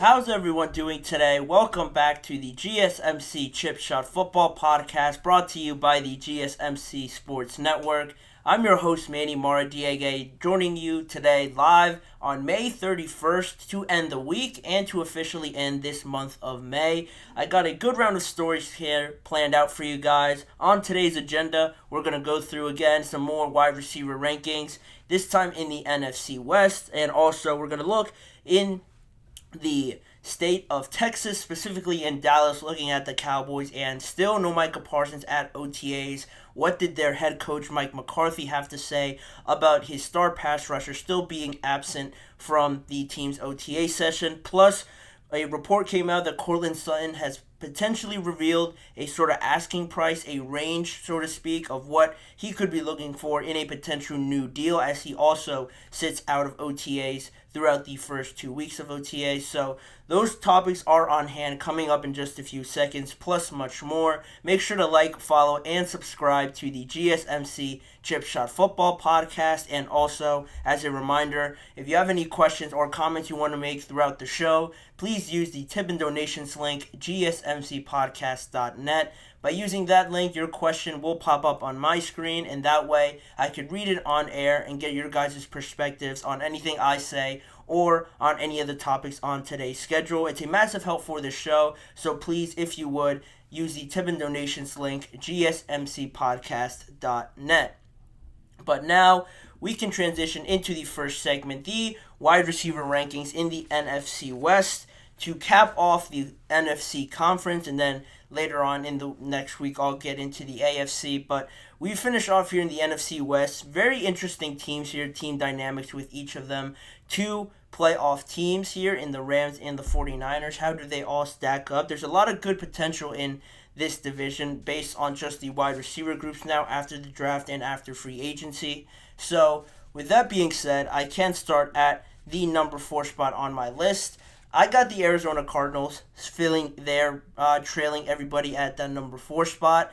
How's everyone doing today? Welcome back to the GSMC Chip Shot Football Podcast brought to you by the GSMC Sports Network. I'm your host, Manny Maradiegue, joining you today live on May 31st to end the week and to officially end this month of May. I got a good round of stories here planned out for you guys. On today's agenda, we're going to go through again some more wide receiver rankings, this time in the NFC West, and also we're going to look in the state of Texas, specifically in Dallas, looking at the Cowboys, and still no Micah Parsons at OTAs. What did their head coach Mike McCarthy have to say about his star pass rusher still being absent from the team's OTA session? Plus, a report came out that Courtland Sutton has potentially revealed a sort of asking price, a range, so to speak, of what he could be looking for in a potential new deal, as he also sits out of OTAs throughout the first 2 weeks of OTAs. So those topics are on hand coming up in just a few seconds, plus much more. Make sure to like, follow, and subscribe to the GSMC Chip Shot Football Podcast. And also, as a reminder, if you have any questions or comments you want to make throughout the show, please use the tip and donations link, gsmcpodcast.net. By using that link, your question will pop up on my screen, and that way I could read it on air and get your guys' perspectives on anything I say or on any of the topics on today's schedule. It's a massive help for the show, so please, if you would, use the tip and donations link, gsmcpodcast.net. But now we can transition into the first segment, the wide receiver rankings in the NFC West, to cap off the NFC conference, and then later on in the next week I'll get into the AFC. But we finish off here in the NFC West. Very interesting teams here, team dynamics with each of them. Two playoff teams here in the Rams and the 49ers. How do they all stack up? There's a lot of good potential in this division based on just the wide receiver groups now after the draft and after free agency. So with that being said, I can start at the number 4 spot on my list. I got the Arizona Cardinals filling there, trailing everybody at that number 4 spot.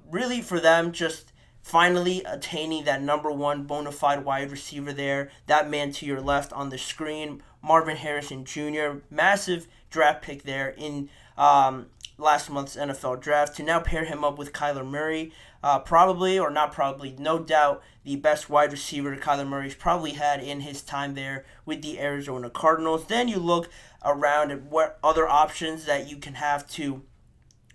Really for them, just finally attaining that number 1 bona fide wide receiver there. That man to your left on the screen, Marvin Harrison Jr. Massive draft pick there in last month's NFL draft. To now pair him up with Kyler Murray, probably, or not probably, no doubt, the best wide receiver Kyler Murray's probably had in his time there with the Arizona Cardinals. Then you look around at what other options that you can have to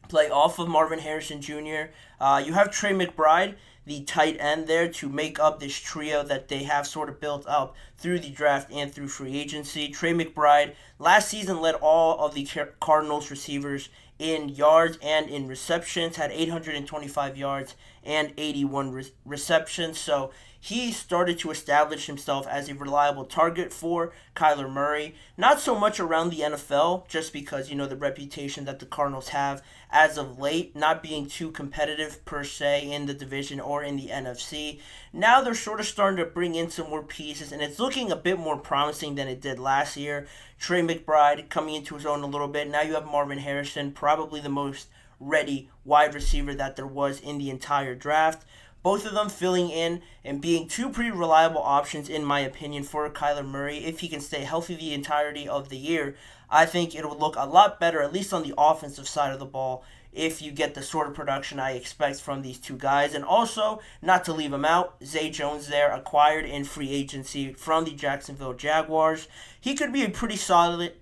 play off of Marvin Harrison Jr. You have Trey McBride, the tight end there, to make up this trio that they have sort of built up through the draft and through free agency. Trey McBride last season led all of the Cardinals receivers in yards and in receptions, had 825 yards and 81 receptions. So he started to establish himself as a reliable target for Kyler Murray. Not so much around the NFL, just because, the reputation that the Cardinals have as of late, not being too competitive per se in the division or in the NFC. Now they're sort of starting to bring in some more pieces, and it's looking a bit more promising than it did last year. Trey McBride coming into his own a little bit. Now you have Marvin Harrison, probably the most ready wide receiver that there was in the entire draft. Both of them filling in and being two pretty reliable options, in my opinion, for Kyler Murray. If he can stay healthy the entirety of the year, I think it will look a lot better, at least on the offensive side of the ball, if you get the sort of production I expect from these two guys. And also, not to leave him out, Zay Jones there, acquired in free agency from the Jacksonville Jaguars. He could be a pretty solid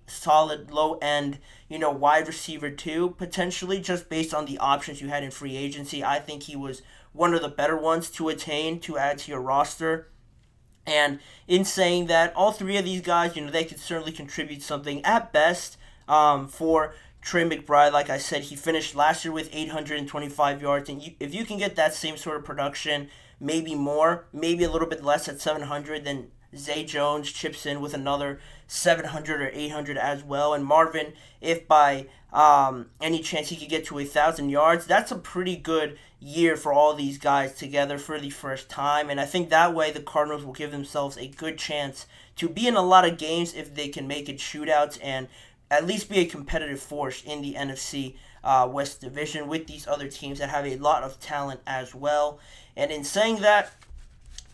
low-end, wide receiver too, potentially, just based on the options you had in free agency. I think he was one of the better ones to attain, to add to your roster. And in saying that, all three of these guys, they could certainly contribute something at best. For Trey McBride, like I said, he finished last year with 825 yards. And if you can get that same sort of production, maybe more, maybe a little bit less at 700, then Zay Jones chips in with another 700 or 800 as well. And Marvin, if by any chance he could get to 1,000 yards, that's a pretty good year for all these guys together for the first time. And I think that way the Cardinals will give themselves a good chance to be in a lot of games if they can make it shootouts and at least be a competitive force in the NFC West Division with these other teams that have a lot of talent as well. And in saying that,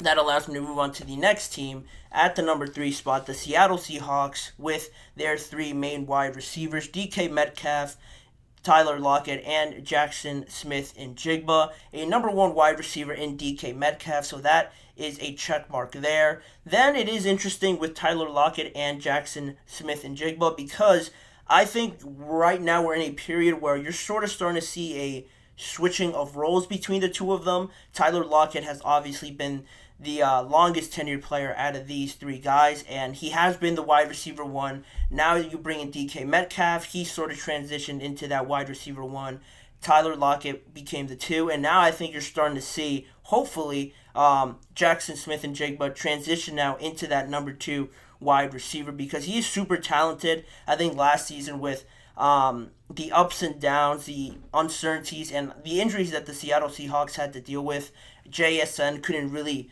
that allows me to move on to the next team at the number 3 spot, the Seattle Seahawks, with their 3 main wide receivers, DK Metcalf, Tyler Lockett, and Jackson Smith-Njigba. A number 1 wide receiver in DK Metcalf, so that is a check mark there. Then it is interesting with Tyler Lockett and Jackson Smith-Njigba, because I think right now we're in a period where you're sort of starting to see a switching of roles between the two of them. Tyler Lockett has obviously been the longest tenured player out of these 3 guys, and he has been the wide receiver 1. Now you bring in DK Metcalf, he sort of transitioned into that wide receiver 1. Tyler Lockett became the 2, and now I think you're starting to see, hopefully, Jackson Smith-Njigba transition now into that number 2 wide receiver, because he is super talented. I think last season with the ups and downs, the uncertainties, and the injuries that the Seattle Seahawks had to deal with, JSN couldn't really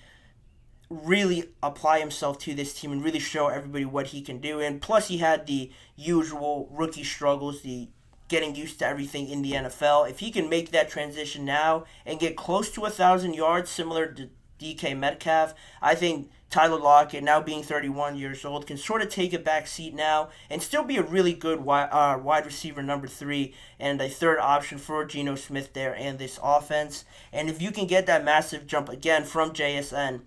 apply himself to this team and really show everybody what he can do. And plus, he had the usual rookie struggles, the getting used to everything in the NFL. If he can make that transition now and get close to 1,000 yards, similar to DK Metcalf, I think Tyler Lockett, now being 31 years old, can sort of take a back seat now and still be a really good wide receiver number 3 and a third option for Geno Smith there and this offense. And if you can get that massive jump again from JSN,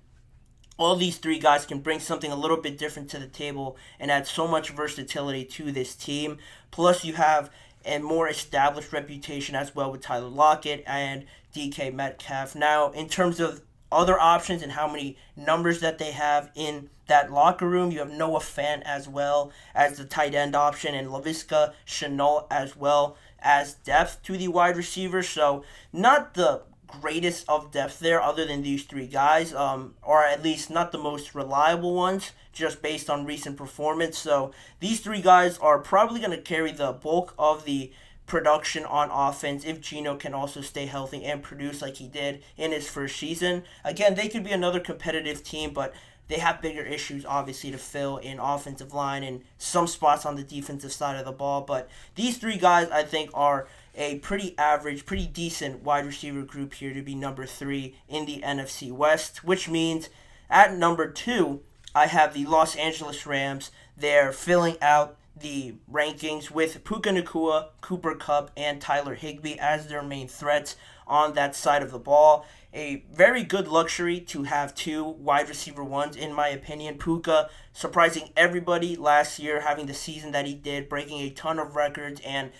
all these 3 guys can bring something a little bit different to the table and add so much versatility to this team. Plus, you have a more established reputation as well with Tyler Lockett and DK Metcalf. Now, in terms of other options and how many numbers that they have in that locker room, you have Noah Fant as well as the tight end option, and Laviska Shenault as well as depth to the wide receiver. So not the greatest of depth there other than these 3 guys, or at least not the most reliable ones, just based on recent performance. So these 3 guys are probably going to carry the bulk of the production on offense if Geno can also stay healthy and produce like he did in his first season. Again, they could be another competitive team, but they have bigger issues, obviously, to fill in offensive line and some spots on the defensive side of the ball. But these 3 guys, I think, are a pretty average, pretty decent wide receiver group here to be number 3 in the NFC West, which means at number 2, I have the Los Angeles Rams. They're filling out the rankings with Puka Nacua, Cooper Kupp, and Tyler Higbee as their main threats on that side of the ball. A very good luxury to have 2 wide receiver 1s, in my opinion. Puka surprising everybody last year, having the season that he did, breaking a ton of records, and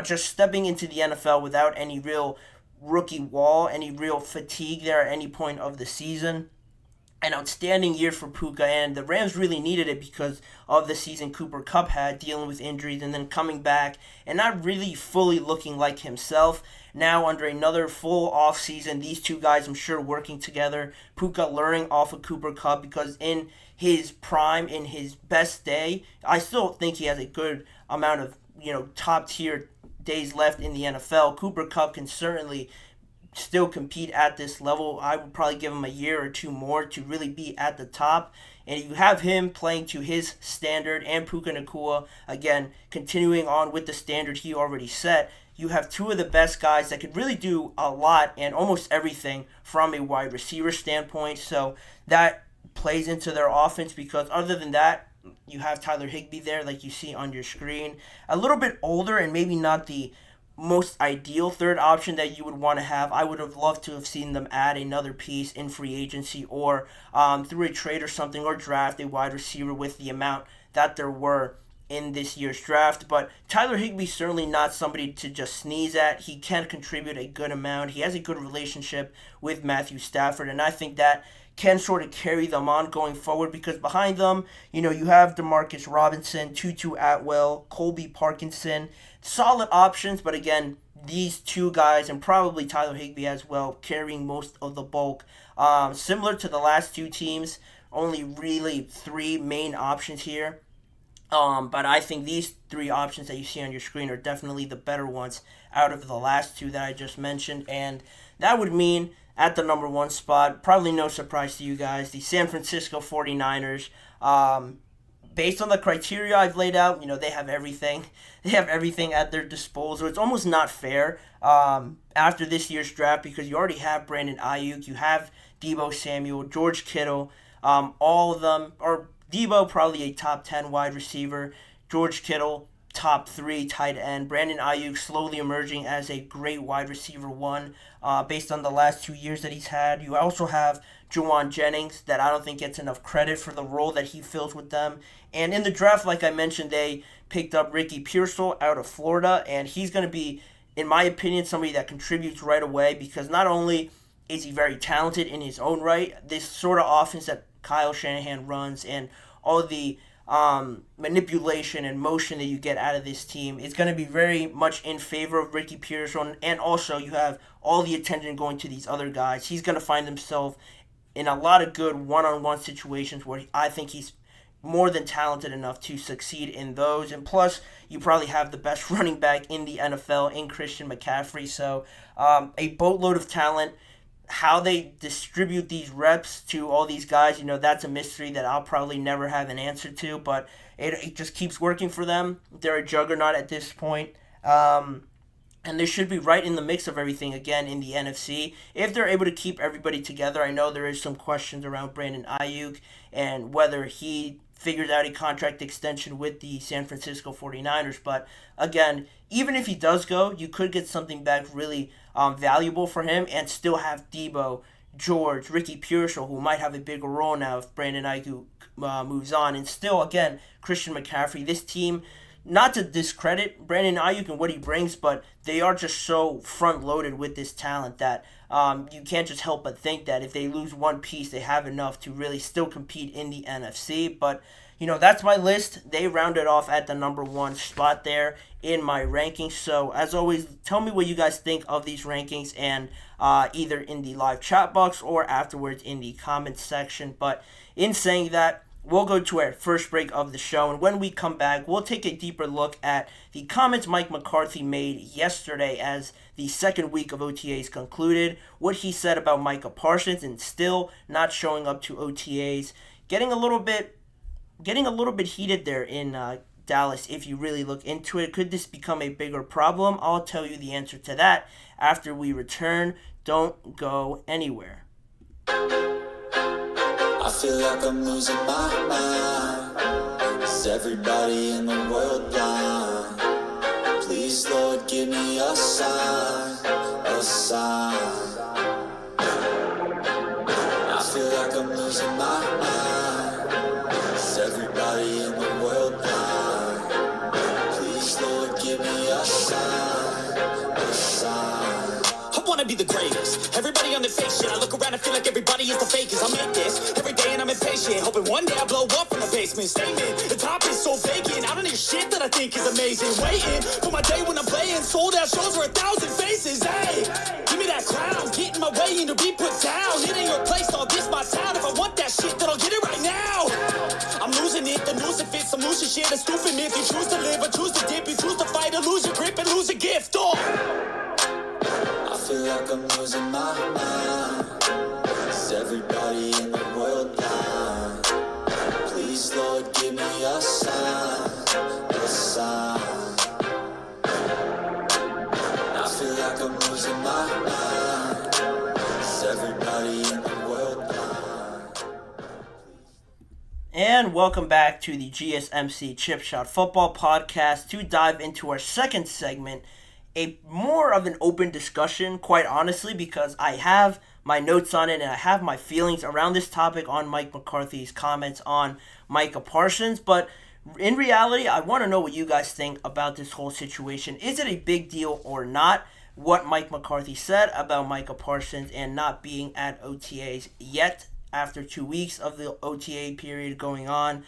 just stepping into the NFL without any real rookie wall, any real fatigue there at any point of the season. An outstanding year for Puka, and the Rams really needed it because of the season Cooper Kupp had, dealing with injuries and then coming back and not really fully looking like himself. Now, under another full offseason, these 2 guys, I'm sure, working together. Puka learning off of Cooper Kupp, because in his prime, in his best day, I still think he has a good amount of top-tier days left in the NFL. Cooper Kupp can certainly still compete at this level. I would probably give him a year or 2 more to really be at the top. And you have him playing to his standard, and Puka Nacua, again, continuing on with the standard he already set. You have 2 of the best guys that could really do a lot and almost everything from a wide receiver standpoint. So that plays into their offense, because other than that, you have Tyler Higbee there, like you see on your screen. A little bit older and maybe not the most ideal third option that you would want to have. I would have loved to have seen them add another piece in free agency or through a trade or something, or draft a wide receiver with the amount that there were in this year's draft. But Tyler Higbee certainly not somebody to just sneeze at. He can contribute a good amount. He has a good relationship with Matthew Stafford, and I think that can sort of carry them on going forward, because behind them, you have Demarcus Robinson, Tutu Atwell, Colby Parkinson, solid options, but again, these 2 guys, and probably Tyler Higbee as well, carrying most of the bulk. Similar to the last 2 teams, only really 3 main options here. But I think these 3 options that you see on your screen are definitely the better ones out of the last 2 that I just mentioned, and that would mean at the number 1 spot, probably no surprise to you guys, the San Francisco 49ers. based on the criteria I've laid out, they have everything. They have everything at their disposal. It's almost not fair after this year's draft because you already have Brandon Ayuk, you have Deebo Samuel, George Kittle, all of them, or Deebo probably a top 10 wide receiver, George Kittle top 3 tight end, Brandon Ayuk slowly emerging as a great wide receiver 1 based on the last 2 years that he's had. You also have Juwan Jennings that I don't think gets enough credit for the role that he fills with them. And in the draft, like I mentioned, they picked up Ricky Pearsall out of Florida, and he's going to be, in my opinion, somebody that contributes right away because not only is he very talented in his own right, this sort of offense that Kyle Shanahan runs and all the manipulation and motion that you get out of this team is going to be very much in favor of Ricky Pearsall, and also you have all the attention going to these other guys. He's going to find himself in a lot of good one-on-one situations where I think he's more than talented enough to succeed in those. And plus, you probably have the best running back in the NFL in Christian McCaffrey. So a boatload of talent. How they distribute these reps to all these guys, that's a mystery that I'll probably never have an answer to. But it just keeps working for them. They're a juggernaut at this point. And they should be right in the mix of everything again in the NFC. If they're able to keep everybody together, I know there is some questions around Brandon Ayuk and whether he figures out a contract extension with the San Francisco 49ers. But again, even if he does go, you could get something back really valuable for him and still have Deebo, George, Ricky Pearsall, who might have a bigger role now if Brandon Ayuk moves on. And still, again, Christian McCaffrey. This team, not to discredit Brandon Ayuk and what he brings, but they are just so front-loaded with this talent that you can't just help but think that if they lose one piece, they have enough to really still compete in the NFC. But, that's my list. They rounded off at the number 1 spot there in my rankings. So, as always, tell me what you guys think of these rankings and either in the live chat box or afterwards in the comments section. But in saying that, we'll go to our first break of the show, and when we come back, we'll take a deeper look at the comments Mike McCarthy made yesterday as the second week of OTAs concluded, what he said about Micah Parsons and still not showing up to OTAs, getting a little bit heated there in Dallas if you really look into it. Could this become a bigger problem? I'll tell you the answer to that after we return. Don't go anywhere. I feel like I'm losing my mind. Is everybody in the world blind? Please, Lord, give me a sign, a sign. I feel like I'm losing my mind. Is everybody in the world blind? Please, Lord, give me a sign, a sign. I wanna be the greatest. Everybody on the fake shit. I look around and feel like everybody is the fakest. I make this every day and I'm impatient, hoping one day I blow up from the basement. Statement, the top is so vacant. I don't hear shit that I think is amazing. Waiting for my day when I'm playing sold out shows for 1,000 faces. Hey, give me that crown, get in my way and to be put down. It ain't your place, all this my town. If I want that shit, then I'll get it right now. I'm losing it, the noose it fits. I'm losing shit, a stupid myth. You choose to live or choose to dip. You choose to fight or lose your grip and lose a gift. Oh, I feel like I'm losing my mind. Is everybody in the world blind? Please, Lord, give me a sign, a sign. I feel like I'm losing my mind. Is everybody in the world blind? And welcome back to the GSMC Chip Shot Football Podcast to dive into our second segment, a more of an open discussion, quite honestly, because I have my notes on it and I have my feelings around this topic on Mike McCarthy's comments on Micah Parsons. But in reality, I want to know what you guys think about this whole situation. Is it a big deal or not? What Mike McCarthy said about Micah Parsons and not being at OTAs yet after 2 weeks of the OTA period going on.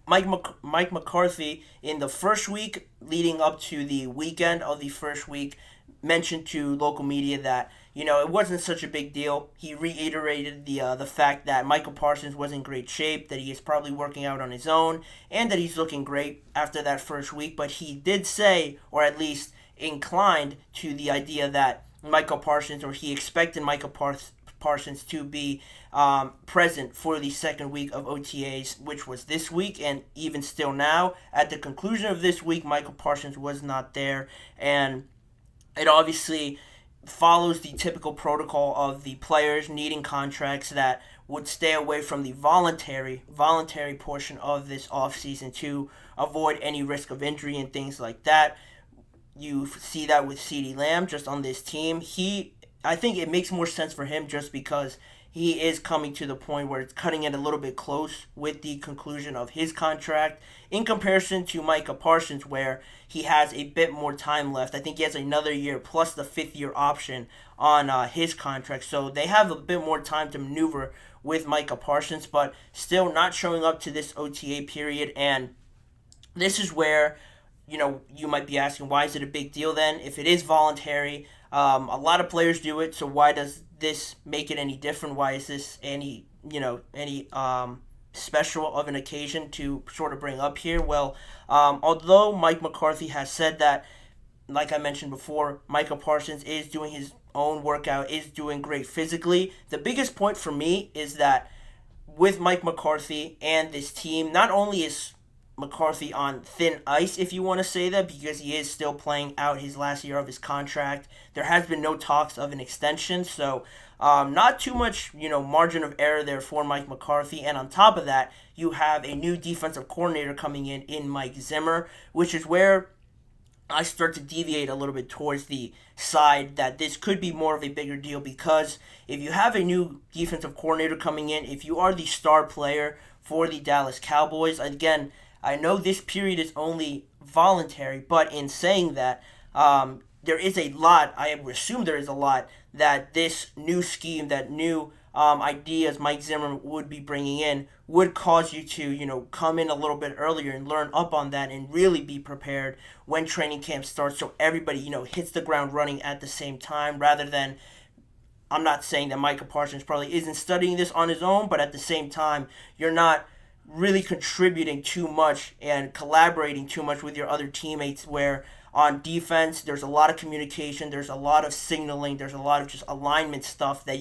Mike McCarthy, in the first week leading up to the weekend of the first week, mentioned to local media that, it wasn't such a big deal. He reiterated the fact that Micah Parsons was in great shape, that he is probably working out on his own, and that he's looking great after that first week. But he did say, or at least inclined to the idea that Micah Parsons, or he expected Micah Parsons to be present for the second week of OTAs, which was this week, and even still now. At the conclusion of this week, Michael Parsons was not there, and it obviously follows the typical protocol of the players needing contracts that would stay away from the voluntary portion of this offseason to avoid any risk of injury and things like that. You see that with CeeDee Lamb just on this team. I think it makes more sense for him just because he is coming to the point where it's cutting it a little bit close with the conclusion of his contract in comparison to Micah Parsons, where he has a bit more time left. I think he has another year plus the fifth-year option on his contract. So they have a bit more time to maneuver with Micah Parsons, but still not showing up to this OTA period. And this is where, you might be asking, why is it a big deal then? If it is voluntary, a lot of players do it, so why does this make it any different? Why is this any special of an occasion to sort of bring up here? Well, although Mike McCarthy has said that, like I mentioned before, Micah Parsons is doing his own workout, is doing great physically, the biggest point for me is that with Mike McCarthy and this team, not only is McCarthy on thin ice, if you want to say that, because he is still playing out his last year of his contract. There has been no talks of an extension, so not too much, margin of error there for Mike McCarthy. And on top of that, you have a new defensive coordinator coming in Mike Zimmer, which is where I start to deviate a little bit towards the side that this could be more of a bigger deal, because if you have a new defensive coordinator coming in, if you are the star player for the Dallas Cowboys, again, I know this period is only voluntary, but in saying that, there is a lot, I assume there is a lot, that this new scheme, that new ideas Mike Zimmer would be bringing in would cause you to, come in a little bit earlier and learn up on that and really be prepared when training camp starts, so everybody, hits the ground running at the same time, rather than, I'm not saying that Micah Parsons probably isn't studying this on his own, but at the same time, you're not really contributing too much and collaborating too much with your other teammates, where on defense there's a lot of communication, there's a lot of signaling, there's a lot of just alignment stuff that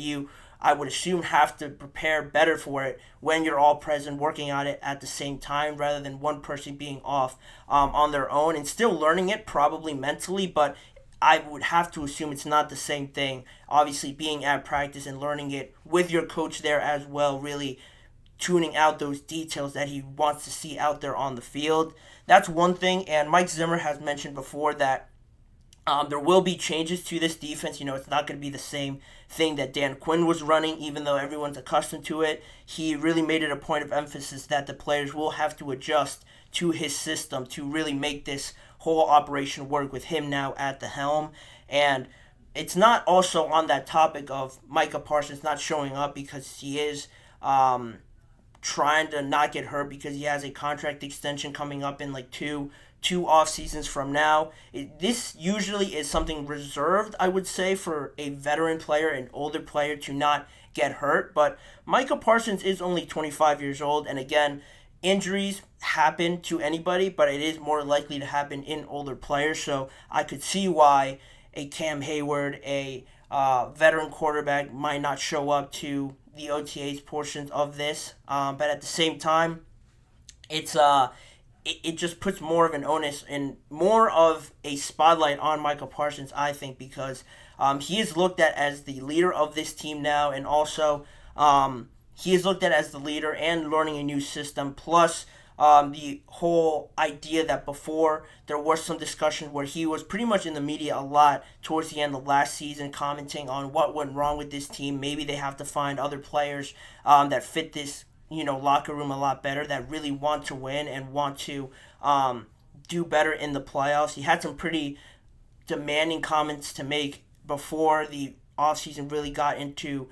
I would assume, have to prepare better for it when you're all present working on it at the same time, rather than one person being off on their own and still learning it probably mentally, but I would have to assume it's not the same thing. Obviously being at practice and learning it with your coach there as well, really tuning out those details that he wants to see out there on the field. That's one thing, and Mike Zimmer has mentioned before that there will be changes to this defense. It's not going to be the same thing that Dan Quinn was running, even though everyone's accustomed to it. He really made it a point of emphasis that the players will have to adjust to his system to really make this whole operation work with him now at the helm. And it's not also on that topic of Micah Parsons not showing up because he is trying to not get hurt, because he has a contract extension coming up in like two off seasons from now. This usually is something reserved, I would say, for a veteran player, an older player, to not get hurt. But Micah Parsons is only 25 years old, and again, injuries happen to anybody, but it is more likely to happen in older players. So I could see why a Cam Hayward, a veteran quarterback, might not show up to the OTAs portions of this, but at the same time, it just puts more of an onus and more of a spotlight on Michael Parsons, I think, because he is looked at as the leader of this team now, and also he is looked at as the leader and learning a new system, plus the whole idea that before there was some discussion where he was pretty much in the media a lot towards the end of last season, commenting on what went wrong with this team. Maybe they have to find other players that fit this locker room a lot better, that really want to win and want to do better in the playoffs. He had some pretty demanding comments to make before the offseason really got into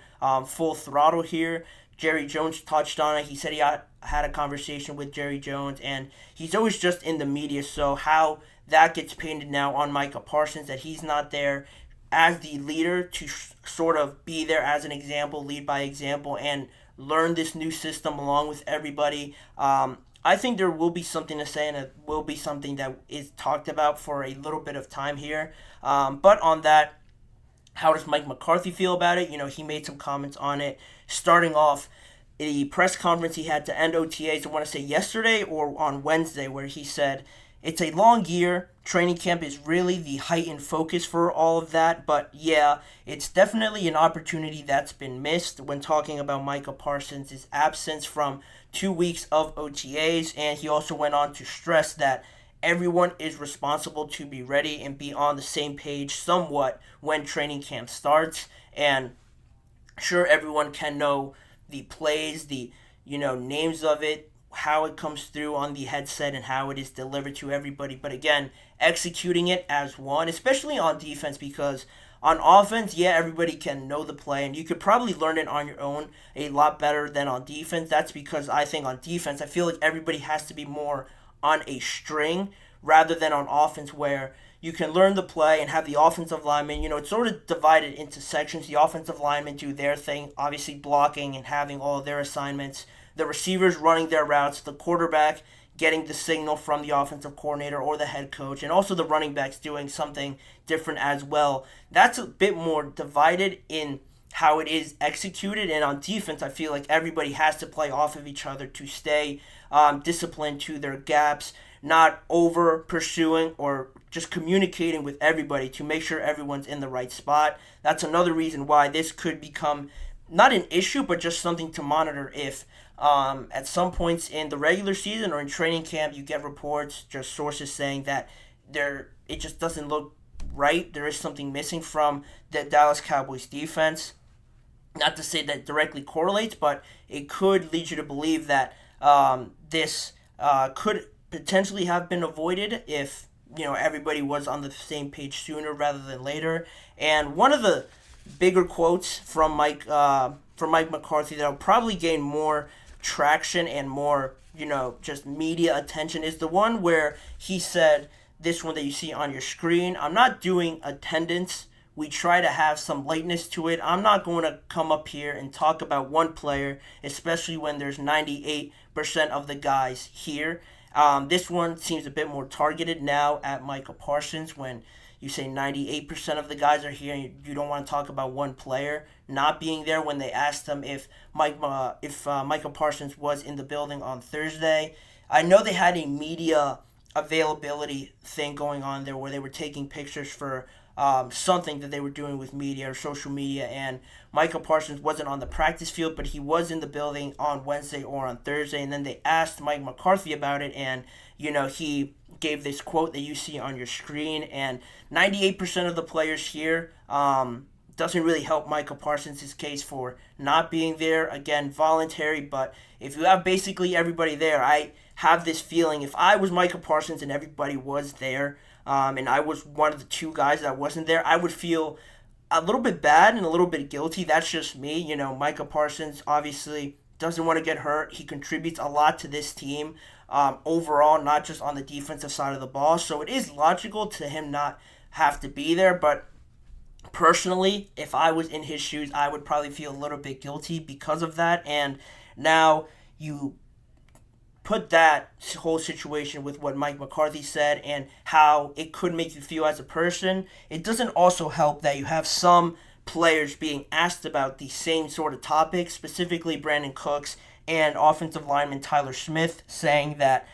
full throttle here. Jerry Jones touched on it. He said he had a conversation with Jerry Jones, and he's always just in the media. So how that gets painted now on Micah Parsons, that he's not there as the leader to sort of be there as an example, lead by example, and learn this new system along with everybody. I think there will be something to say, and it will be something that is talked about for a little bit of time here. But on that, How does Mike McCarthy feel about it? He made some comments on it, starting off the press conference he had to end OTAs, I want to say yesterday or on Wednesday, where he said, it's a long year. Training camp is really the heightened focus for all of that. But yeah, it's definitely an opportunity that's been missed when talking about Micah Parsons' absence from 2 weeks of OTAs. And he also went on to stress that everyone is responsible to be ready and be on the same page somewhat when training camp starts. And sure, everyone can know the plays, the names of it, how it comes through on the headset and how it is delivered to everybody. But again, executing it as one, especially on defense, because on offense, yeah, everybody can know the play, and you could probably learn it on your own a lot better than on defense. That's because I think on defense, I feel like everybody has to be more on a string rather than on offense, where you can learn the play and have the offensive linemen. It's sort of divided into sections. The offensive linemen do their thing, obviously blocking and having all of their assignments. The receivers running their routes, the quarterback getting the signal from the offensive coordinator or the head coach, and also the running backs doing something different as well. That's a bit more divided in how it is executed. And on defense, I feel like everybody has to play off of each other to stay disciplined to their gaps, not over pursuing or just communicating with everybody to make sure everyone's in the right spot. That's another reason why this could become not an issue, but just something to monitor if at some points in the regular season or in training camp you get reports, just sources saying that it just doesn't look right. There is something missing from the Dallas Cowboys defense. Not to say that directly correlates, but it could lead you to believe that this could potentially have been avoided if everybody was on the same page sooner rather than later. And one of the bigger quotes from Mike McCarthy that'll probably gain more traction and more just media attention is the one where he said, this one that you see on your screen, I'm not doing attendance. We try to have some lateness to it. I'm not going to come up here and talk about one player, especially when there's 98% of the guys here. This one seems a bit more targeted now at Micah Parsons when you say 98% of the guys are here and you don't want to talk about one player not being there when they asked him if Micah Parsons was in the building on Thursday. I know they had a media availability thing going on there where they were taking pictures for something that they were doing with media or social media, and Micah Parsons wasn't on the practice field, but he was in the building on Wednesday or on Thursday, and then they asked Mike McCarthy about it, and he gave this quote that you see on your screen, and 98% of the players here doesn't really help Micah Parsons' case for not being there. Again, voluntary, but if you have basically everybody there, I have this feeling if I was Micah Parsons and everybody was there, and I was one of the two guys that wasn't there, I would feel a little bit bad and a little bit guilty. That's just me. Micah Parsons obviously doesn't want to get hurt. He contributes a lot to this team overall, not just on the defensive side of the ball. So it is logical to him not have to be there. But personally, if I was in his shoes, I would probably feel a little bit guilty because of that. And now you put that whole situation with what Mike McCarthy said and how it could make you feel as a person. It doesn't also help that you have some players being asked about the same sort of topics, specifically Brandon Cooks and offensive lineman Tyler Smith, saying that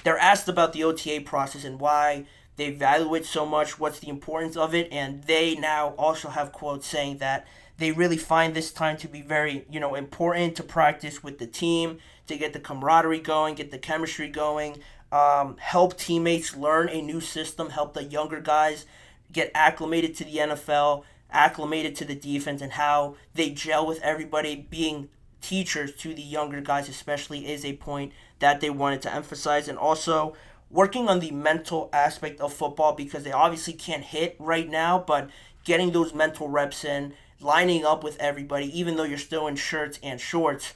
they're asked about the OTA process and why they value it so much, what's the importance of it, and they now also have quotes saying that they really find this time to be very, important to practice with the team, to get the camaraderie going, get the chemistry going, help teammates learn a new system, help the younger guys get acclimated to the NFL, acclimated to the defense, and how they gel with everybody. Being teachers to the younger guys especially is a point that they wanted to emphasize. And also working on the mental aspect of football, because they obviously can't hit right now, but getting those mental reps in, lining up with everybody, even though you're still in shirts and shorts,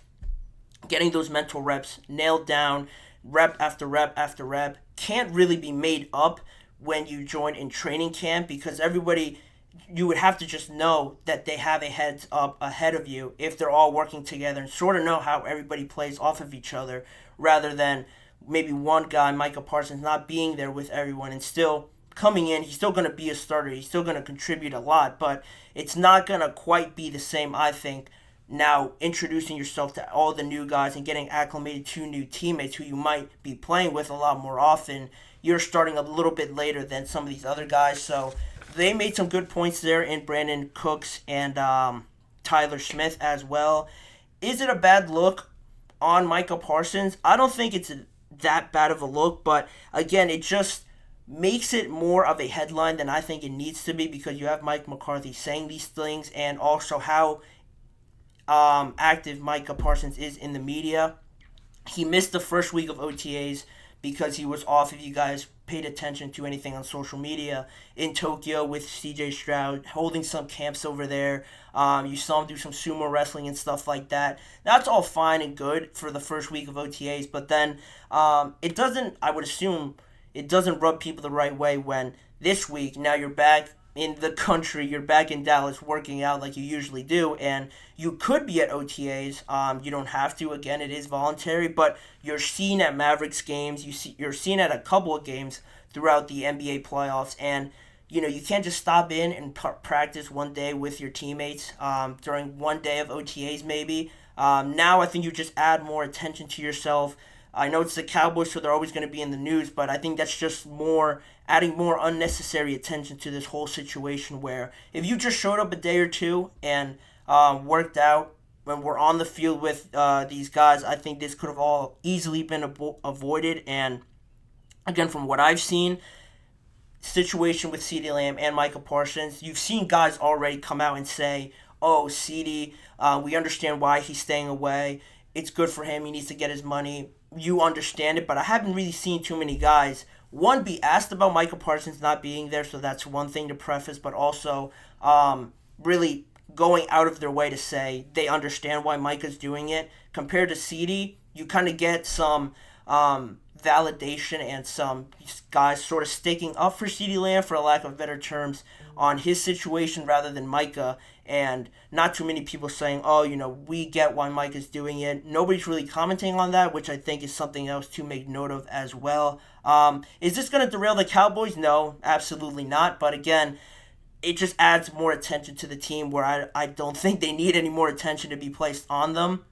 getting those mental reps nailed down, rep after rep after rep, can't really be made up when you join in training camp, because everybody, you would have to just know that they have a heads up ahead of you if they're all working together and sort of know how everybody plays off of each other, rather than maybe one guy, Micah Parsons, not being there with everyone and still coming in, he's still going to be a starter. He's still going to contribute a lot, but it's not going to quite be the same, I think, now introducing yourself to all the new guys and getting acclimated to new teammates who you might be playing with a lot more often. You're starting a little bit later than some of these other guys, so they made some good points there in Brandon Cooks and Tyler Smith as well. Is it a bad look on Micah Parsons? I don't think it's that bad of a look, but again, it just makes it more of a headline than I think it needs to be, because you have Mike McCarthy saying these things, and also how active Micah Parsons is in the media. He missed the first week of OTAs because he was off, if you guys paid attention to anything on social media, in Tokyo with CJ Stroud, holding some camps over there. You saw him do some sumo wrestling and stuff like that. That's all fine and good for the first week of OTAs, but then it doesn't, I would assume, it doesn't rub people the right way when this week, now you're back in the country, you're back in Dallas working out like you usually do, and you could be at OTAs. You don't have to. Again, it is voluntary, but you're seen at Mavericks games. You're seen at a couple of games throughout the NBA playoffs, and you can't just stop in and practice one day with your teammates during one day of OTAs maybe. Now I think you just add more attention to yourself. I know it's the Cowboys, so they're always going to be in the news, but I think that's just adding more unnecessary attention to this whole situation, where if you just showed up a day or two and worked out when we're on the field with these guys, I think this could have all easily been avoided. And again, from what I've seen, situation with CeeDee Lamb and Micah Parsons, you've seen guys already come out and say, oh, CeeDee, we understand why he's staying away. It's good for him. He needs to get his money. You understand it, but I haven't really seen too many guys, one, be asked about Micah Parsons not being there, so that's one thing to preface, but also really going out of their way to say they understand why Micah's doing it. Compared to CeeDee, you kind of get some validation and some guys sort of sticking up for CeeDee Lamb, for a lack of better terms, on his situation rather than Micah, and not too many people saying, oh, we get why Micah's doing it. Nobody's really commenting on that, which I think is something else to make note of as well. Is this going to derail the Cowboys? No, absolutely not. But again, it just adds more attention to the team, where I don't think they need any more attention to be placed on them.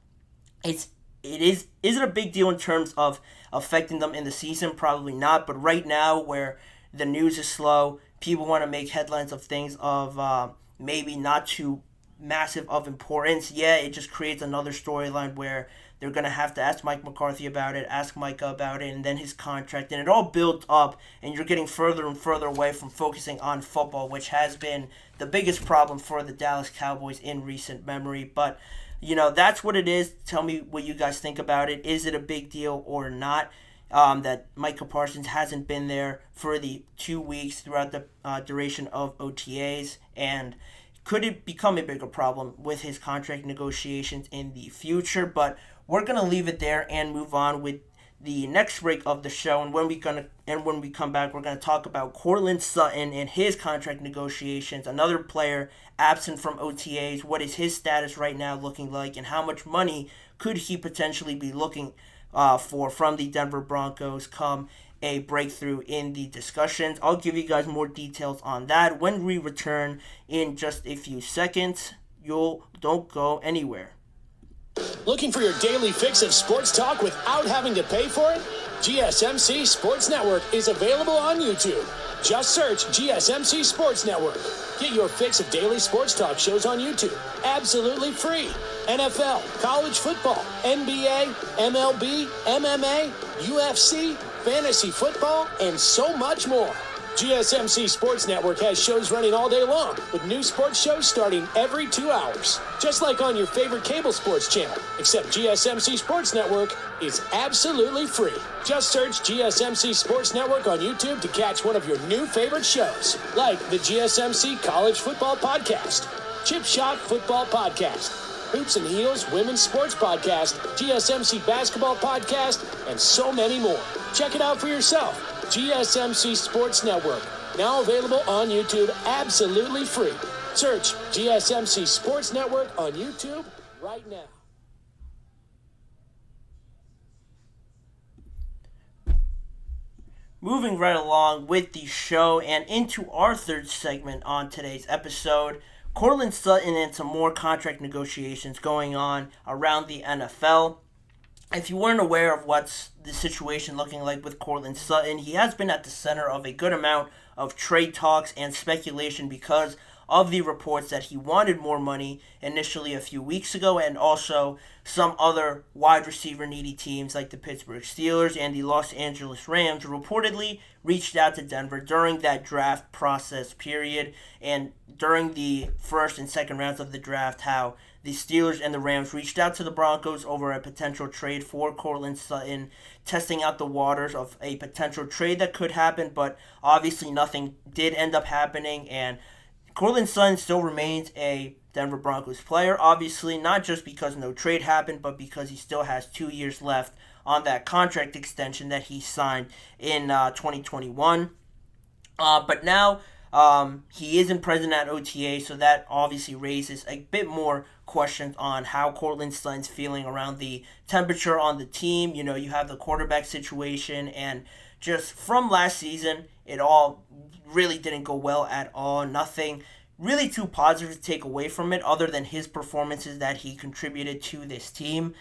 Is it a big deal in terms of affecting them in the season? Probably not. But right now, where the news is slow, people want to make headlines of things of maybe not too massive of importance. Yeah, it just creates another storyline where they're going to have to ask Mike McCarthy about it, ask Micah about it, and then his contract. And it all builds up, and you're getting further and further away from focusing on football, which has been the biggest problem for the Dallas Cowboys in recent memory. But, that's what it is. Tell me what you guys think about it. Is it a big deal or not? That Micah Parsons hasn't been there for the 2 weeks throughout the duration of OTAs, and could it become a bigger problem with his contract negotiations in the future? But we're gonna leave it there and move on with the next break of the show. And when we come back, we're gonna talk about Courtland Sutton and his contract negotiations. Another player absent from OTAs. What is his status right now looking like, and how much money could he potentially be looking from the Denver Broncos come a breakthrough in the discussions? I'll give you guys more details on that when we return in just a few seconds. Don't go anywhere. Looking for your daily fix of sports talk without having to pay for it? GSMC Sports Network is available on YouTube. Just search GSMC Sports Network. Get your fix of daily sports talk shows on YouTube, absolutely free. NFL, college football, NBA, MLB, MMA, UFC, fantasy football, and so much more. GSMC Sports Network has shows running all day long, with new sports shows starting every 2 hours. Just like on your favorite cable sports channel, except GSMC Sports Network is absolutely free. Just search GSMC Sports Network on YouTube to catch one of your new favorite shows, like the GSMC College Football Podcast, Chip Shot Football Podcast, Hoops and Heels Women's Sports Podcast, GSMC Basketball Podcast, and so many more. Check it out for yourself. GSMC Sports Network, now available on YouTube absolutely free. Search GSMC Sports Network on YouTube right now. Moving right along with the show and into our third segment on today's episode, Courtland Sutton and some more contract negotiations going on around the NFL. If you weren't aware of what's the situation looking like with Courtland Sutton, he has been at the center of a good amount of trade talks and speculation because of the reports that he wanted more money initially a few weeks ago, and also some other wide receiver needy teams like the Pittsburgh Steelers and the Los Angeles Rams reportedly reached out to Denver during that draft process period and during the first and second rounds of the draft, how the Steelers and the Rams reached out to the Broncos over a potential trade for Courtland Sutton, testing out the waters of a potential trade that could happen, but obviously nothing did end up happening, and Courtland Sutton still remains a Denver Broncos player, obviously, not just because no trade happened, but because he still has 2 years left on that contract extension that he signed in 2021. But now he isn't present at OTA, so that obviously raises a bit more questions on how Courtland Sutton's feeling around the temperature on the team. You know, you have the quarterback situation, and just from last season, it all really didn't go well at all. Nothing really too positive to take away from it other than his performances that he contributed to this team.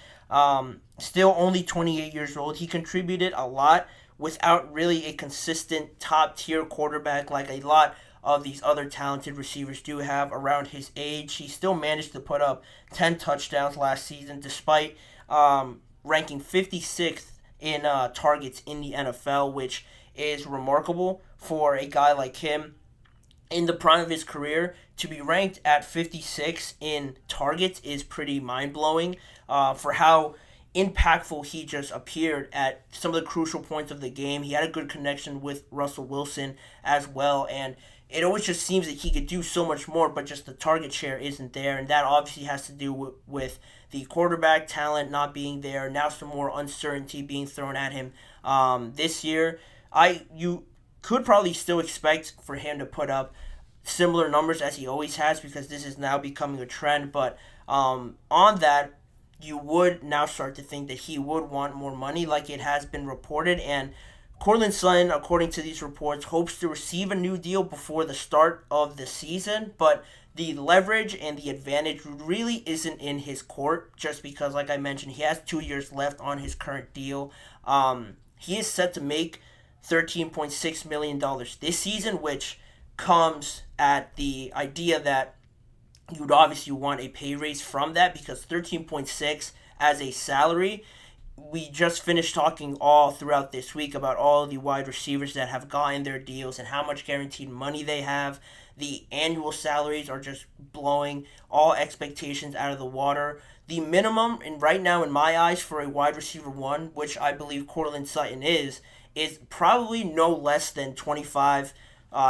Still only 28 years old. He contributed a lot without really a consistent top-tier quarterback like a lot of these other talented receivers do have around his age. He still managed to put up 10 touchdowns last season despite ranking 56th in targets in the NFL, which is remarkable for a guy like him in the prime of his career. To be ranked at 56 in targets is pretty mind-blowing for how impactful he just appeared at some of the crucial points of the game. He had a good connection with Russell Wilson as well, and it always just seems that he could do so much more, but just the target share isn't there, and that obviously has to do with the quarterback talent not being there. Now some more uncertainty being thrown at him this year. You could probably still expect for him to put up similar numbers as he always has because this is now becoming a trend, but on that, you would now start to think that he would want more money like it has been reported, and Courtland Sutton, according to these reports, hopes to receive a new deal before the start of the season, but the leverage and the advantage really isn't in his court just because, like I mentioned, he has 2 years left on his current deal. He is set to make $13.6 million this season, which comes at the idea that you'd obviously want a pay raise from that because 13.6 as a salary. We just finished talking all throughout this week about all the wide receivers that have gotten their deals and how much guaranteed money they have. The annual salaries are just blowing all expectations out of the water. The minimum, and right now in my eyes, for a wide receiver one, which I believe Courtland Sutton is probably no less than 25.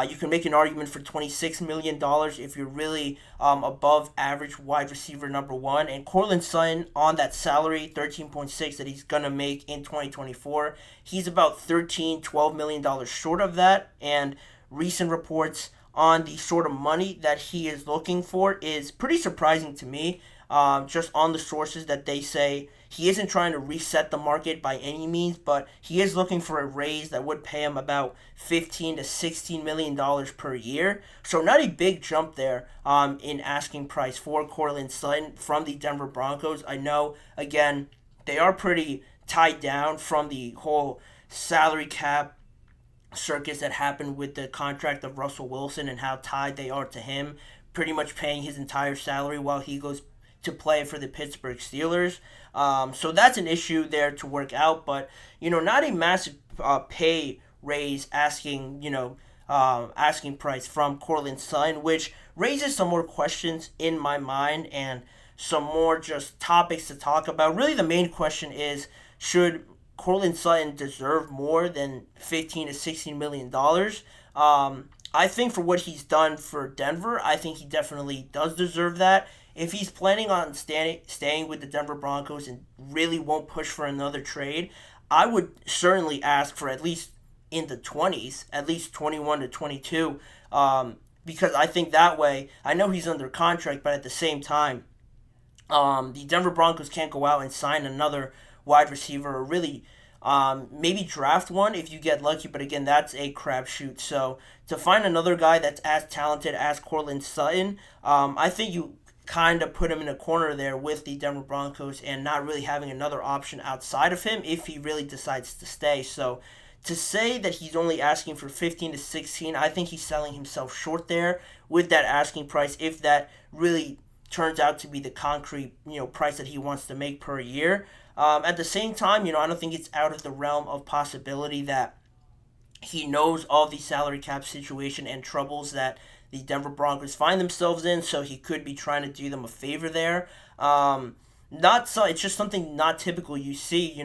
You can make an argument for $26 million if you're really above average wide receiver number one. And Courtland Sutton on that salary, $13.6 that he's going to make in 2024, he's about $12 million short of that. And recent reports on the sort of money that he is looking for is pretty surprising to me. Just on the sources that they say he isn't trying to reset the market by any means, but he is looking for a raise that would pay him about $15 to $16 million per year. So not a big jump there in asking price for Courtland Sutton from the Denver Broncos. I know, again, they are pretty tied down from the whole salary cap circus that happened with the contract of Russell Wilson and how tied they are to him, pretty much paying his entire salary while he goes to play for the Pittsburgh Steelers. So that's an issue there to work out, but, not a massive pay raise asking price from Courtland Sutton, which raises some more questions in my mind and some more just topics to talk about. Really, the main question is, should Courtland Sutton deserve more than $15 to $16 million? I think for what he's done for Denver, I think he definitely does deserve that. If he's planning on staying with the Denver Broncos and really won't push for another trade, I would certainly ask for at least in the 20s, at least 21 to 22, because I think that way, I know he's under contract, but at the same time, the Denver Broncos can't go out and sign another wide receiver or really Maybe draft one if you get lucky, but again, that's a crapshoot. So to find another guy that's as talented as Courtland Sutton, I think you kind of put him in a corner there with the Denver Broncos and not really having another option outside of him if he really decides to stay. So to say that he's only asking for 15 to 16, I think he's selling himself short there with that asking price if that really turns out to be the concrete, price that he wants to make per year. At the same time, I don't think it's out of the realm of possibility that he knows of the salary cap situation and troubles that the Denver Broncos find themselves in, so he could be trying to do them a favor there. Not so. It's just something not typical. You see,